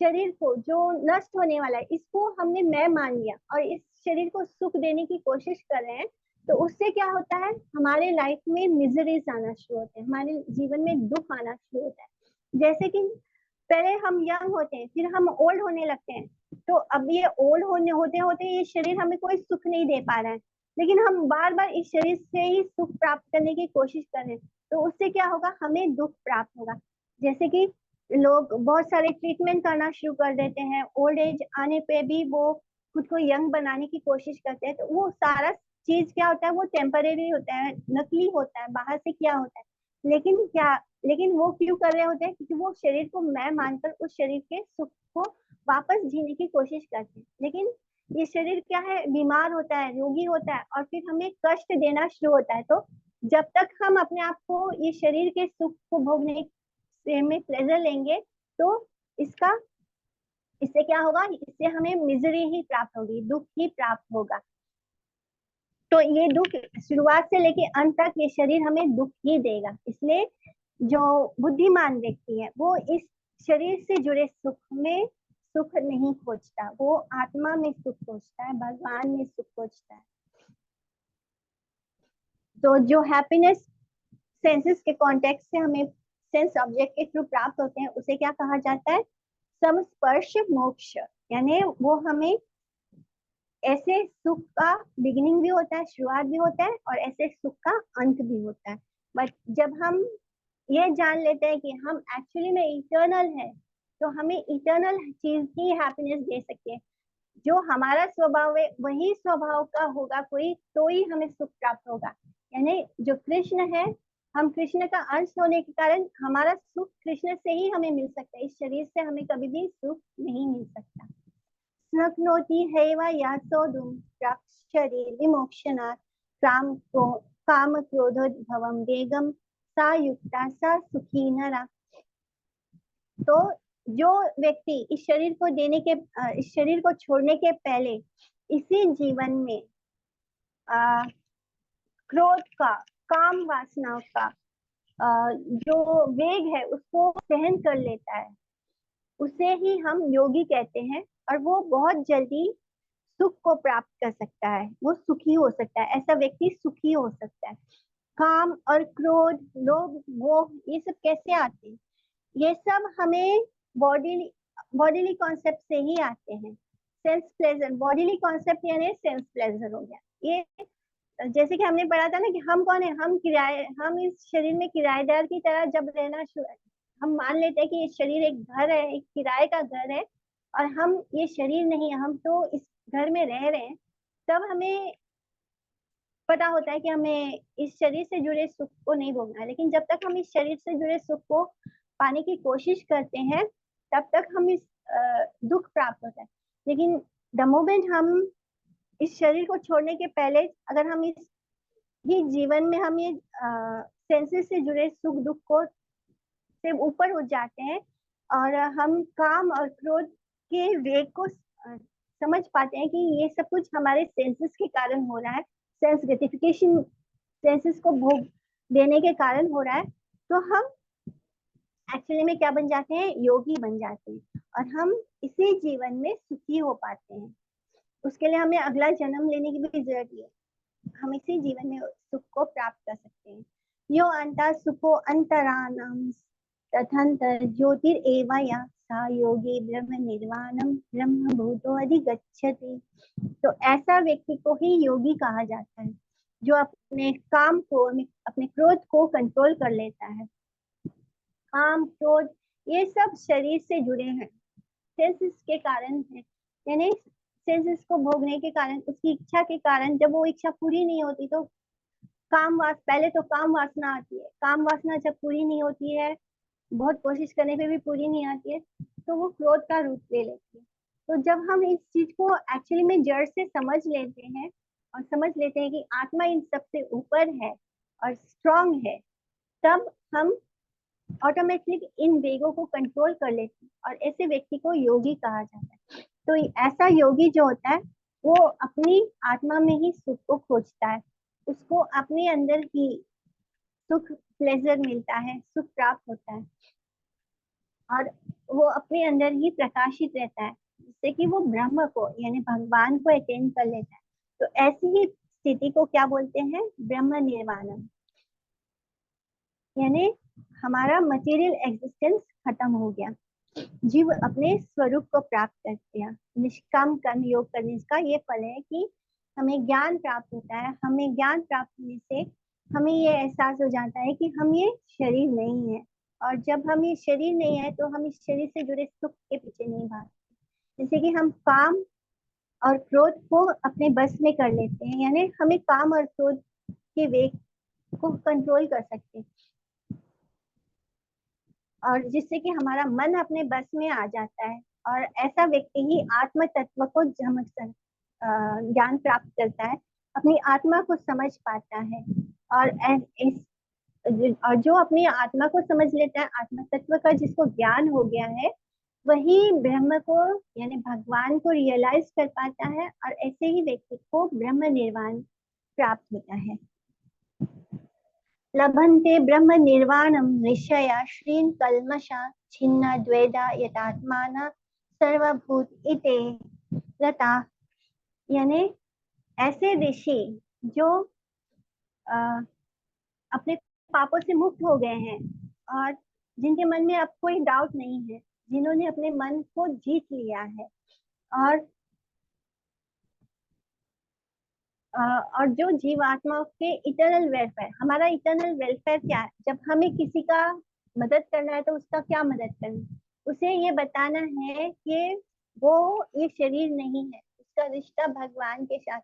शरीर को जो नष्ट होने वाला है, इसको हमने मैं मान लिया और इस शरीर को सुख देने की कोशिश कर रहे हैं। तो उससे क्या होता है? हमारे लाइफ में मिजरीज आना शुरू होते हैं, हमारे जीवन में दुख आना शुरू होता है। जैसे कि पहले हम यंग होते हैं, फिर हम ओल्ड होने लगते हैं। तो अब ये ओल्ड होते होते ये शरीर हमें कोई सुख नहीं दे पा रहा है, लेकिन हम बार बार इस शरीर से ही सुख प्राप्त करने की कोशिश कर रहे हैं। तो उससे क्या होगा? हमें दुख प्राप्त होगा। जैसे कि लोग बहुत सारे ट्रीटमेंट करना शुरू कर देते हैं, ओल्ड एज आने पे भी वो खुद को यंग बनाने की कोशिश करते हैं। तो वो सारा चीज क्या होता है? वो टेम्परेरी होता है, नकली होता है, बाहर से किया होता है। लेकिन वो क्यों कर रहे होते हैं? क्योंकि वो शरीर को मैं मानकर उस शरीर के सुख को वापस जीने की कोशिश करते हैं। लेकिन ये शरीर क्या है? बीमार होता है, रोगी होता है, और फिर हमें कष्ट देना शुरू होता है। तो जब तक हम अपने आप को ये शरीर के सुख को भोगने में प्लेजर लेंगे, तो इससे क्या होगा? इससे हमें मिजरी ही प्राप्त होगी, दुख ही प्राप्त होगा। तो ये दुख शुरुआत से लेके अंत तक ये शरीर हमें दुख ही देगा। इसलिए जो बुद्धिमान व्यक्ति है वो इस शरीर से जुड़े सुख में सुख नहीं खोजता, वो आत्मा में सुख खोजता है, भगवान में सुख खोजता है। तो जो हैप्पीनेस सेंसेस के कॉन्टेक्स्ट से हमें सेंस ऑब्जेक्ट के थ्रू प्राप्त होते हैं, उसे क्या कहा जाता है? समस्पर्श मोक्ष। यानी वो हमें ऐसे सुख का बिगिनिंग भी होता है, शुरुआत भी होता है, और ऐसे सुख का अंत भी होता है। बट जब हम ये जान लेते हैं कि हम एक्चुअली में इटर्नल है, तो हमें इटर्नल चीज की हैप्पीनेस दे सकते हैं। जो हमारा स्वभाव है वही स्वभाव का होगा कोई, तो ही हमें सुख प्राप्त होगा। यानी जो कृष्ण है, हम कृष्ण का अंश होने के कारण हमारा सुख कृष्ण से ही हमें मिल सकता है, इस शरीर से हमें कभी भी सुख नहीं मिल सकता। स्नक्नोति हैव यासोदुम प्राक्शरीर विमोक्षणात् काम क्रोधोद्भवं वेगम सा युक्ता सा सुखी नरा। तो जो व्यक्ति इस शरीर को छोड़ने के पहले इसी जीवन में क्रोध का, काम वासनाओं का जो वेग है उसको सहन कर लेता है, उसे ही हम योगी कहते हैं। और वो बहुत जल्दी सुख को प्राप्त कर सकता है, वो सुखी हो सकता है, ऐसा व्यक्ति सुखी हो सकता है। काम और क्रोध, लोभ, मोह, ये सब कैसे आते हैं? ये सब हमें बॉडीली कॉन्सेप्ट से ही आते हैं। सेंस प्लेजर, बॉडीली कॉन्सेप्ट यानी सेंस प्लेजर हो गया। ये जैसे कि हमने पढ़ा था ना कि हम कौन है? हम इस शरीर में किराएदार की तरह जब रहना हम मान लेते हैं कि ये शरीर एक घर है, एक किराए का घर है, और हम ये शरीर नहीं है, हम तो इस घर में रह रहे हैं। तब हमें पता होता है कि हमें इस शरीर से जुड़े सुख को नहीं भोगना है, लेकिन जब तक हम इस शरीर से जुड़े सुख को पाने की कोशिश करते हैं तब तक हम इस दुख प्राप्त होता है। लेकिन द मोमेंट हम इस शरीर को छोड़ने के पहले अगर हम इस ही जीवन में हम ये सेंसेस से जुड़े सुख दुख को से ऊपर हो जाते हैं और हम काम और क्रोध के वेग को समझ पाते हैं कि ये सब कुछ हमारे सेंसेस के कारण हो रहा है, सेंस ग्रेटिफिकेशन सेंसेस को भोग देने के कारण हो रहा है, तो हम एक्चुअली में क्या बन जाते हैं, योगी बन जाते हैं और हम इसी जीवन में सुखी हो पाते हैं। उसके लिए हमें अगला जन्म लेने की भी जरूरत है, हम इसी जीवन में सुख को प्राप्त कर सकते हैं। यो अंता सुखो अंतरानाम तथंतर ज्योतिरेव या सा योगी ब्रह्म निर्वाणम ब्रह्म भूतो अधिगच्छति। तो ऐसा व्यक्ति को ही योगी कहा जाता है जो अपने काम को, अपने क्रोध को कंट्रोल कर लेता है। काम क्रोध ये सब शरीर से जुड़े हैं, सेंसेस के कारण है, यानी सेंसेस को भोगने के कारण, उसकी इच्छा के कारण जब वो इच्छा पूरी नहीं होती तो पहले तो काम वासना आती है। काम वासना जब पूरी नहीं होती है, बहुत कोशिश करने पे भी पूरी नहीं आती है, तो वो क्रोध का रूप ले लेती है। तो जब हम इस चीज को एक्चुअली में जड़ से समझ लेते हैं और समझ लेते हैं कि आत्मा इन सबसे ऊपर है और स्ट्रांग है, तब हम ऑटोमेटिक इन वेगों को कंट्रोल कर लेते हैं और ऐसे व्यक्ति को योगी कहा जाता है। तो ऐसा योगी जो होता है वो अपनी आत्मा में ही सुख को खोजता है, उसको अपने अंदर ही सुख प्लेजर मिलता है, सुख प्राप्त होता है और वो अपने अंदर ही प्रकाशित रहता है, जिससे कि वो ब्रह्म को यानी भगवान को अटेन कर लेता है। तो ऐसी ही स्थिति को क्या बोलते हैं, ब्रह्म निर्वाणम, यानी हमारा मटेरियल एग्जिस्टेंस खत्म हो गया, जीव अपने स्वरूप को प्राप्त कर दिया। निष्काम कर्म योग करने का ये फल है कि हमें ज्ञान प्राप्त होता है। हमें ज्ञान प्राप्त होने से हमें ये एहसास हो जाता है कि हम ये शरीर नहीं है, और जब हम ये शरीर नहीं है तो हम इस शरीर से जुड़े सुख के पीछे नहीं भागते। जैसे कि हम काम और क्रोध को अपने बस में कर लेते हैं, यानी हमें काम और क्रोध के वेग को कंट्रोल कर सकते हैं और जिससे कि हमारा मन अपने बस में आ जाता है। और ऐसा व्यक्ति ही आत्म तत्व को ज्ञान प्राप्त करता है, अपनी आत्मा को समझ पाता है और जो अपनी आत्मा को समझ लेता है, आत्म तत्व का जिसको ज्ञान हो गया है, वही ब्रह्म को यानी भगवान को रियलाइज कर पाता है और ऐसे ही व्यक्ति को ब्रह्म निर्वाण प्राप्त होता है। लभन्ते ब्रह्म निर्वाणम ऋषया श्रीन कल्मषा छिन्न द्वेदा यतात्माना सर्वभूत इते रता, यानी ऐसे ऋषि जो अपने पापों से मुक्त हो गए हैं और जिनके मन में अब कोई डाउट नहीं है, जिन्होंने अपने मन को जीत लिया है और जो जीवात्माओं के इटर्नल वेलफेयर, हमारा इटर्नल वेलफेयर क्या है, जब हमें किसी का मदद करना है तो उसका क्या मदद करना, उसे ये बताना है कि वो ये शरीर नहीं है, उसका रिश्ता भगवान के साथ।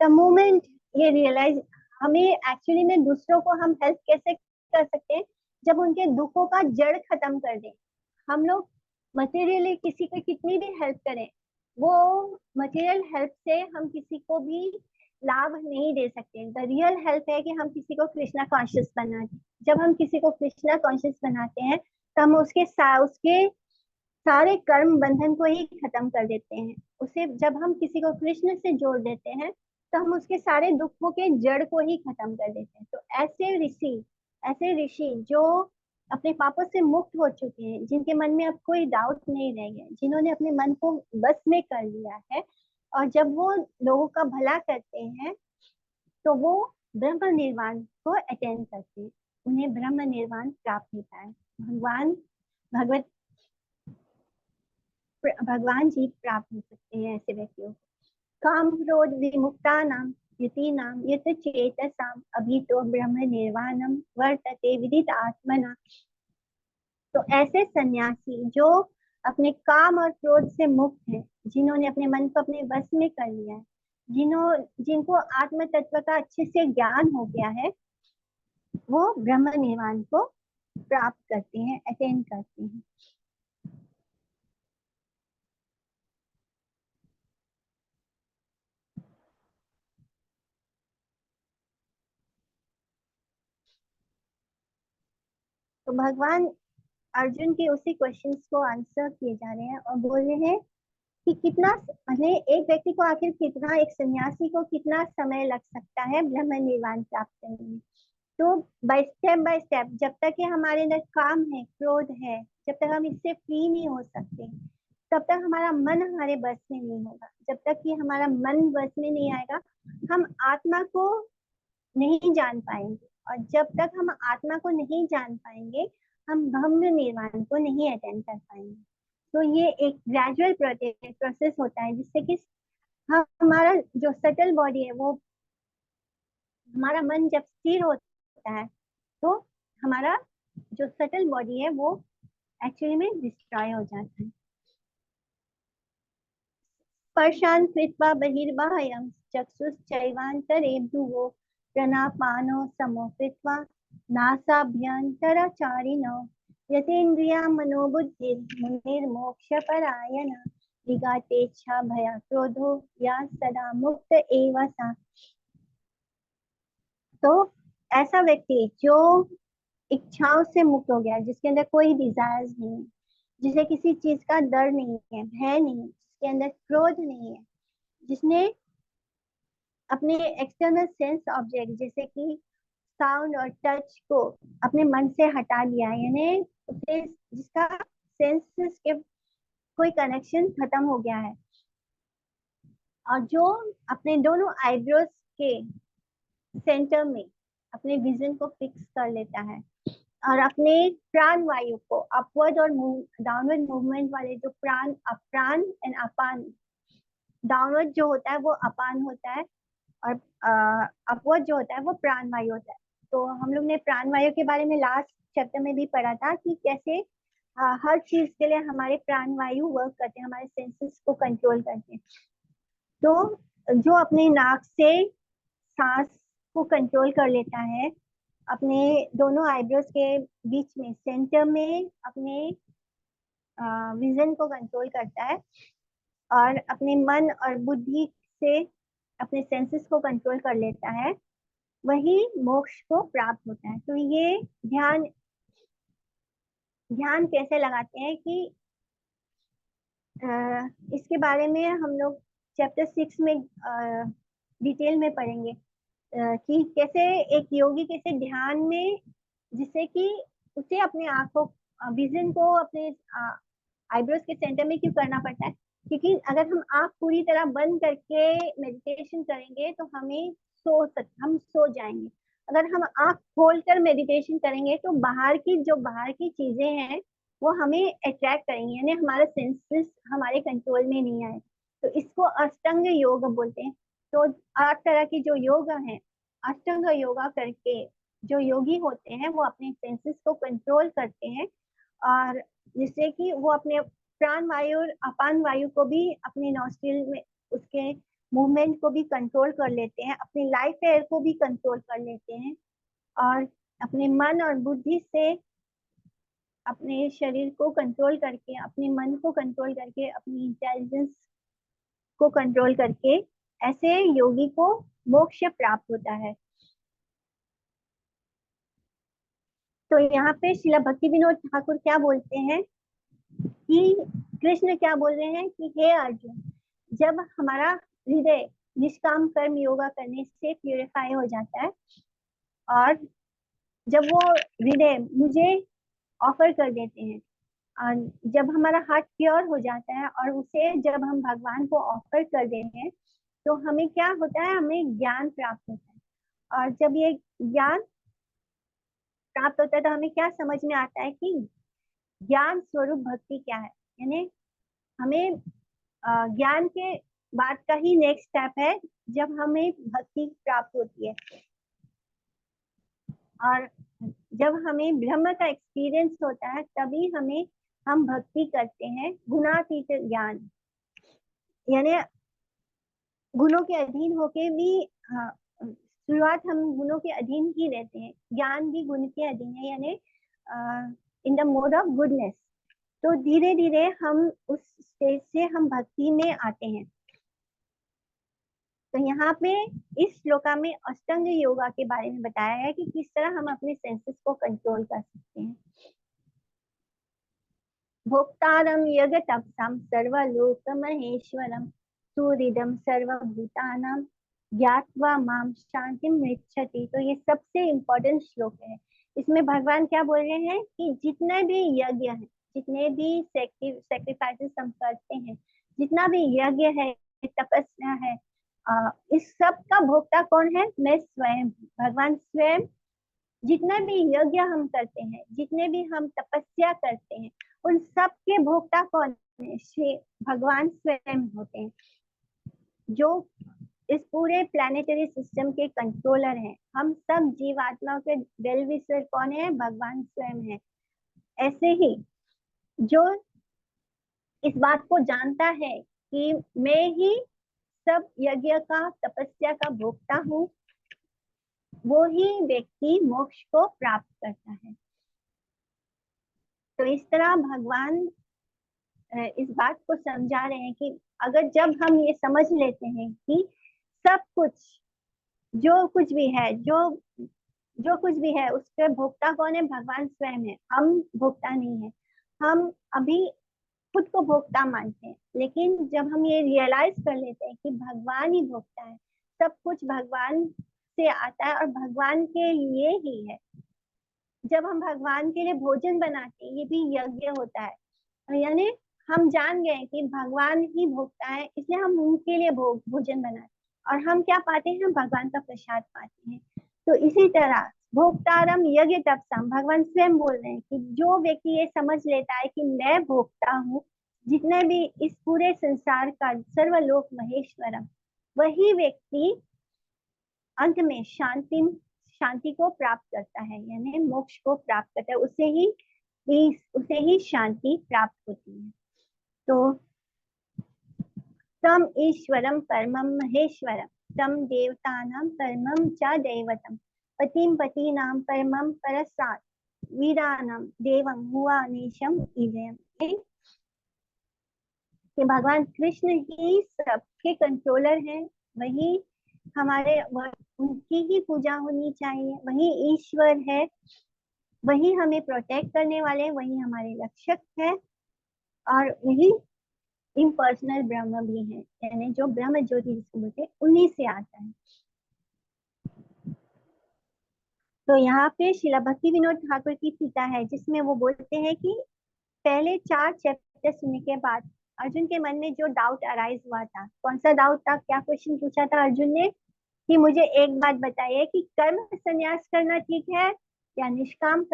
द मोमेंट ये रियलाइज, हमें एक्चुअली में दूसरों को हम हेल्प कैसे कर सकते हैं, जब उनके दुखों का जड़ खत्म कर दें। हम लोग मटेरियली किसी को कितनी भी हेल्प करें, वो मटेरियल हेल्प से हम किसी को भी लाभ नहीं दे सकते। द रियल हेल्प है कि हम किसी को कृष्णा कॉन्शियस बनाते। जब हम किसी को कृष्णा कॉन्शियस बनाते हैं तो हम उसके सारे कर्म बंधन को ही खत्म कर देते हैं। उसे जब हम किसी को कृष्ण से जोड़ देते हैं तो हम उसके सारे दुखों के जड़ को ही खत्म कर देते हैं। तो ऐसे ऋषि जो अपने पापों से मुक्त हो चुके हैं, जिनके मन में अब कोई डाउट नहीं रह गया, जिन्होंने अपने मन को बस में कर लिया है, और जब वो लोगों का भला करते हैं तो वो ब्रह्म निर्वाण को अटेन करते हैं, उन्हें ब्रह्म निर्वाण प्राप्त होता है। भगवान जी प्राप्त हो सकते हैं ऐसे व्यक्तियों को। काम क्रोध विमुक्ता नाम युति नाम यत चेतसाम अभितो ब्रह्म निर्वाणम वर्तते विदित आत्मना। तो ऐसे सन्यासी जो अपने काम और क्रोध से मुक्त है, जिन्होंने अपने मन को अपने वश में कर लिया है, जिनको आत्म तत्व का अच्छे से ज्ञान हो गया है, वो ब्रह्म निर्वाण को प्राप्त करते हैं, अटेंड करते हैं। तो भगवान अर्जुन के उसी क्वेश्चंस को आंसर किए जा रहे हैं और बोल रहे हैं कि कितना, मतलब एक व्यक्ति को आखिर कितना, एक सन्यासी को कितना समय लग सकता है ब्रह्म निर्वाण प्राप्त करने में। तो बाय स्टेप जब तक कि हमारे अंदर काम है, क्रोध है, जब तक हम इससे फ्री नहीं हो सकते, तब तक हमारा मन हमारे बस में नहीं होगा। जब तक कि हमारा मन बस में नहीं आएगा, हम आत्मा को नहीं जान पाएंगे, और जब तक हम आत्मा को नहीं जान पाएंगे, हम ब्रह्म निर्वाण को नहीं अटेंड कर पाएंगे। तो ये एक ग्रेजुअल प्रोसेस होता है, जिससे कि हमारा जो सटल बॉडी है, वो हमारा मन जब स्थिर होता है, तो हमारा जो सटल बॉडी है वो एक्चुअली में डिस्ट्रॉय हो जाता है। स्पर्शान् कृत्वा बहिर्बाह्यं चक्षुश्चैवान्तरे भ्रुवो प्रणापानो समो कृत्वा नासाभ्यन्तरचारिणो यतेन्द्रिया मनोबुद्धिर्मुनिर्मोक्षपरायण विगतेच्छा भया क्रोधो या सदा मुक्त एव सा। तो ऐसा व्यक्ति जो इच्छाओं से मुक्त हो गया, जिसके अंदर कोई डिजायर्स नहीं है, जिसे किसी चीज का डर नहीं है, भय नहीं, जिसके अंदर क्रोध नहीं है, जिसने अपने एक्सटर्नल सेंस ऑब्जेक्ट जैसे कि साउंड और टच को अपने मन से हटा लिया, यानी उसे जिसका सेंसेस के कोई कनेक्शन खत्म हो गया है, और जो अपने दोनों आईब्रोज के सेंटर में अपने विजन को फिक्स कर लेता है, और अपने प्राण वायु को अपवर्ड और डाउनवर्ड मूवमेंट वाले जो प्राण एंड अपान, डाउनवर्ड जो होता है वो अपान होता है, और अपवर्ड जो होता है वो प्राण वायु होता है। तो हम लोग ने प्राण वायु के बारे में लास्ट चैप्टर में भी पढ़ा था कि कैसे हर चीज के लिए हमारे प्राण वायु वर्क करते हैं, हमारे सेंसेस को कंट्रोल करते हैं। तो जो अपने नाक से सांस को कंट्रोल कर लेता है, अपने दोनों आईब्रोज के बीच में सेंटर में अपने विजन को कंट्रोल करता है, और अपने मन और बुद्धि से अपने सेंसेस को कंट्रोल कर लेता है, वही मोक्ष को प्राप्त होता है। तो ये ध्यान कैसे लगाते हैं कि इसके बारे में हम लोग चैप्टर 6 में डिटेल में पढ़ेंगे कि कैसे एक योगी कैसे ध्यान में, जिससे कि उसे अपने आंखों विजन को अपने आईब्रोज के सेंटर में क्यों करना पड़ता है, क्योंकि अगर हम आंख पूरी तरह बंद करके मेडिटेशन करेंगे तो हम सो जाएंगे। अगर हम आंख खोलकर मेडिटेशन करेंगे तो बाहर की चीजें हैं वो हमें अट्रैक्ट करेंगी, यानी हमारा सेंसेस हमारे कंट्रोल में नहीं आए। तो इसको अष्टांग योग बोलते हैं। तो 8 तरह की जो योग हैं, अष्टांग योगा करके जो योगी होते हैं वो अपने सेंसेस को कंट्रोल करते हैं, और जिससे कि वो अपने प्राण वायु और अपान वायु को भी अपने नॉस्ट्रिल में उसके मूवमेंट को भी कंट्रोल कर लेते हैं, अपनी लाइफ एयर को भी कंट्रोल कर लेते हैं, और अपने मन और बुद्धि से अपने शरीर को कंट्रोल करके, अपने मन को कंट्रोल करके, अपनी इंटेलिजेंस को कंट्रोल करके ऐसे योगी को मोक्ष प्राप्त होता है। तो यहाँ पे श्रील भक्ति विनोद ठाकुर क्या बोलते हैं कि कृष्ण क्या बोल रहे हैं कि हे अर्जुन, जब हमारा हृदय निष्काम कर्म योगा करने से प्यूरिफाई हो जाता है, और जब वो हृदय मुझे ऑफर कर देते हैं, और जब हमारा हार्ट प्योर हो जाता है और उसे जब हम भगवान को ऑफर कर देते हैं, तो हमें क्या होता है, हमें ज्ञान प्राप्त होता है। और जब ये ज्ञान प्राप्त होता है तो हमें क्या समझ में आता है कि ज्ञान स्वरूप भक्ति क्या है, यानी हमें ज्ञान के बाद का ही नेक्स्ट स्टेप है जब हमें भक्ति प्राप्त होती है। और जब हमें ब्रह्म का एक्सपीरियंस होता है तभी हम भक्ति करते हैं, गुणातीत ज्ञान, यानी गुणों के अधीन होके भी शुरुआत हम गुणों के अधीन ही रहते हैं, ज्ञान भी गुण के अधीन है, यानी in the mode of goodness. तो धीरे धीरे हम उस स्टेज से हम भक्ति में आते हैं। तो यहाँ पे इस श्लोका में अष्टांग योगा के बारे में बताया है कि किस तरह हम अपने सेंसेस को कंट्रोल कर सकते हैं। भोक्तारम यज्ञ तपसम सर्वलोक महेश्वरम सूरिदम सर्वभूतानां ज्ञात्वा माम शांतिम मृच्छति। तो ये सबसे इम्पोर्टेंट श्लोक है। इसमें भगवान क्या बोल रहे हैं कि जितने भी यज्ञ हैं, जितने भी सेक्रीफाइसेस हम करते हैं, जितना भी यज्ञ है, तपस्या है, इस सब का भोक्ता कौन है? मैं स्वयं, भगवान स्वयं। जितना भी यज्ञ हम करते हैं, जितने भी हम तपस्या करते हैं, उन सब के भोक्ता कौन है? श्री भगवान स्वयं होते हैं, जो इस पूरे प्लैनेटरी सिस्टम के कंट्रोलर हैं। हम सब जीवात्माओं के वेल विशर कौन है? भगवान स्वयं है। ऐसे ही जो इस बात को जानता है कि मैं ही सब यज्ञ का, तपस्या का भोक्ता हूँ, वो ही व्यक्ति मोक्ष को प्राप्त करता है। तो इस तरह भगवान इस बात को समझा रहे हैं कि अगर जब हम ये समझ लेते हैं कि सब कुछ, जो कुछ भी है, जो कुछ भी है, उसके भोक्ता कौन है? भगवान स्वयं है। हम भोक्ता नहीं है। हम अभी खुद को भोक्ता मानते हैं, लेकिन जब हम ये रियलाइज कर लेते हैं कि भगवान ही भोक्ता है, सब कुछ भगवान से आता है और भगवान के लिए ही है। जब हम भगवान के लिए भोजन बनाते हैं, ये भी यज्ञ होता है, यानी हम जान गए कि भगवान ही भोगता है, इसलिए हम उनके लिए भोजन बनाते हैं और हम क्या पाते हैं? भगवान का प्रसाद पाते हैं। तो इसी तरह भोक्तारम यज्ञ तपसम, भगवान स्वयं बोल रहे हैं कि जो व्यक्ति ये समझ लेता है कि मैं भोक्ता हूँ जितने भी इस पूरे संसार का, सर्वलोक महेश्वरम, वही व्यक्ति अंत में शांति को प्राप्त करता है, यानी मोक्ष को प्राप्त करता है। उसे ही शांति प्राप्त होती है। तो तम ईश्वरम परमम महेश्वरम तम देवतानां परमम च दैवतम पतिम पतीनां परमम परसात् वीरानां देवं हुआ नेशम इवयम। कि भगवान कृष्ण ही सबके कंट्रोलर हैं, वही हमारे, उनकी ही पूजा होनी चाहिए, वही ईश्वर है, वही हमें प्रोटेक्ट करने वाले, वही हमारे रक्षक है, और वही इम्पर्सनल ब्रह्म भी है, यानी जो ब्रह्म ज्योति जिसको बोलते हैं, उन्हीं से आता है। तो यहाँ पे श्रीला भक्ति विनोद ठाकुर की टीका है, जिसमें वो बोलते हैं कि पहले 4 चैप्टर सुनने के बाद अर्जुन के मन में जो डाउट अराइज हुआ था, कौन सा डाउट था? क्या क्वेश्चन पूछा था अर्जुन ने कि मुझे एक बात बताइए कि कर्म संन्यास करना ठीक है या निष्काम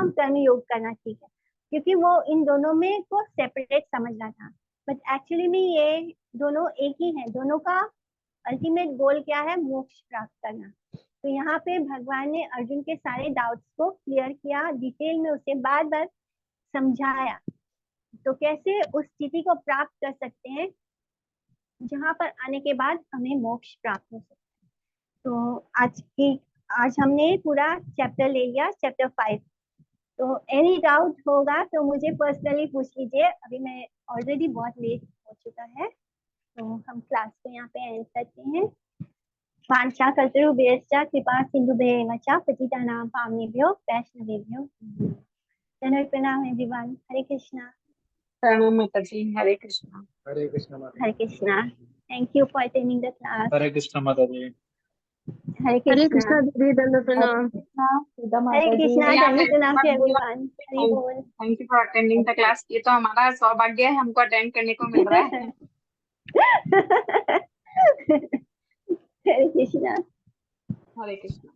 कर्म योग करना ठीक है? क्योंकि वो इन दोनों में को सेपरेट समझ रहा था, बट एक्चुअली में ये दोनों एक ही है। दोनों का अल्टीमेट गोल क्या है? मोक्ष प्राप्त करना। तो यहाँ पे भगवान ने अर्जुन के सारे डाउट्स को क्लियर किया, डिटेल में उसे बार बार समझाया। तो कैसे उस स्थिति को प्राप्त कर सकते हैं जहां पर आने के बाद हमें मोक्ष प्राप्त हो सकता है। तो आज हमने पूरा चैप्टर ले लिया, चैप्टर 5। तो एनी डाउट होगा तो मुझे पर्सनली पूछ लीजिए, अभी मैं ऑलरेडी बहुत लेट हो चुका है। तो हम क्लास को यहाँ पे एंड करते हैं। वांछा कल्पतरुभ्यश्च कृपा सिन्धुभ्येव च पतितानां पावनेभ्यो वैष्णवेभ्यो प्रणाम एवरीवन। हरे कृष्णा। प्रणाम माताजी। हरे कृष्णा। हरे कृष्ण माता। Hare Krishna. Thank you for attending the class. Hare Krishna माता जी। हरे कृष्णा। दीदी, दंड प्रणाम। हरे कृष्णा। दंड प्रणाम टू एवरीवन। हरि बोल। Thank you for attending the class. ये तो हमारा सौभाग्य है, हमको अटेंड करने को मिल रहा है। हरे कृष्णा। हरे कृष्णा।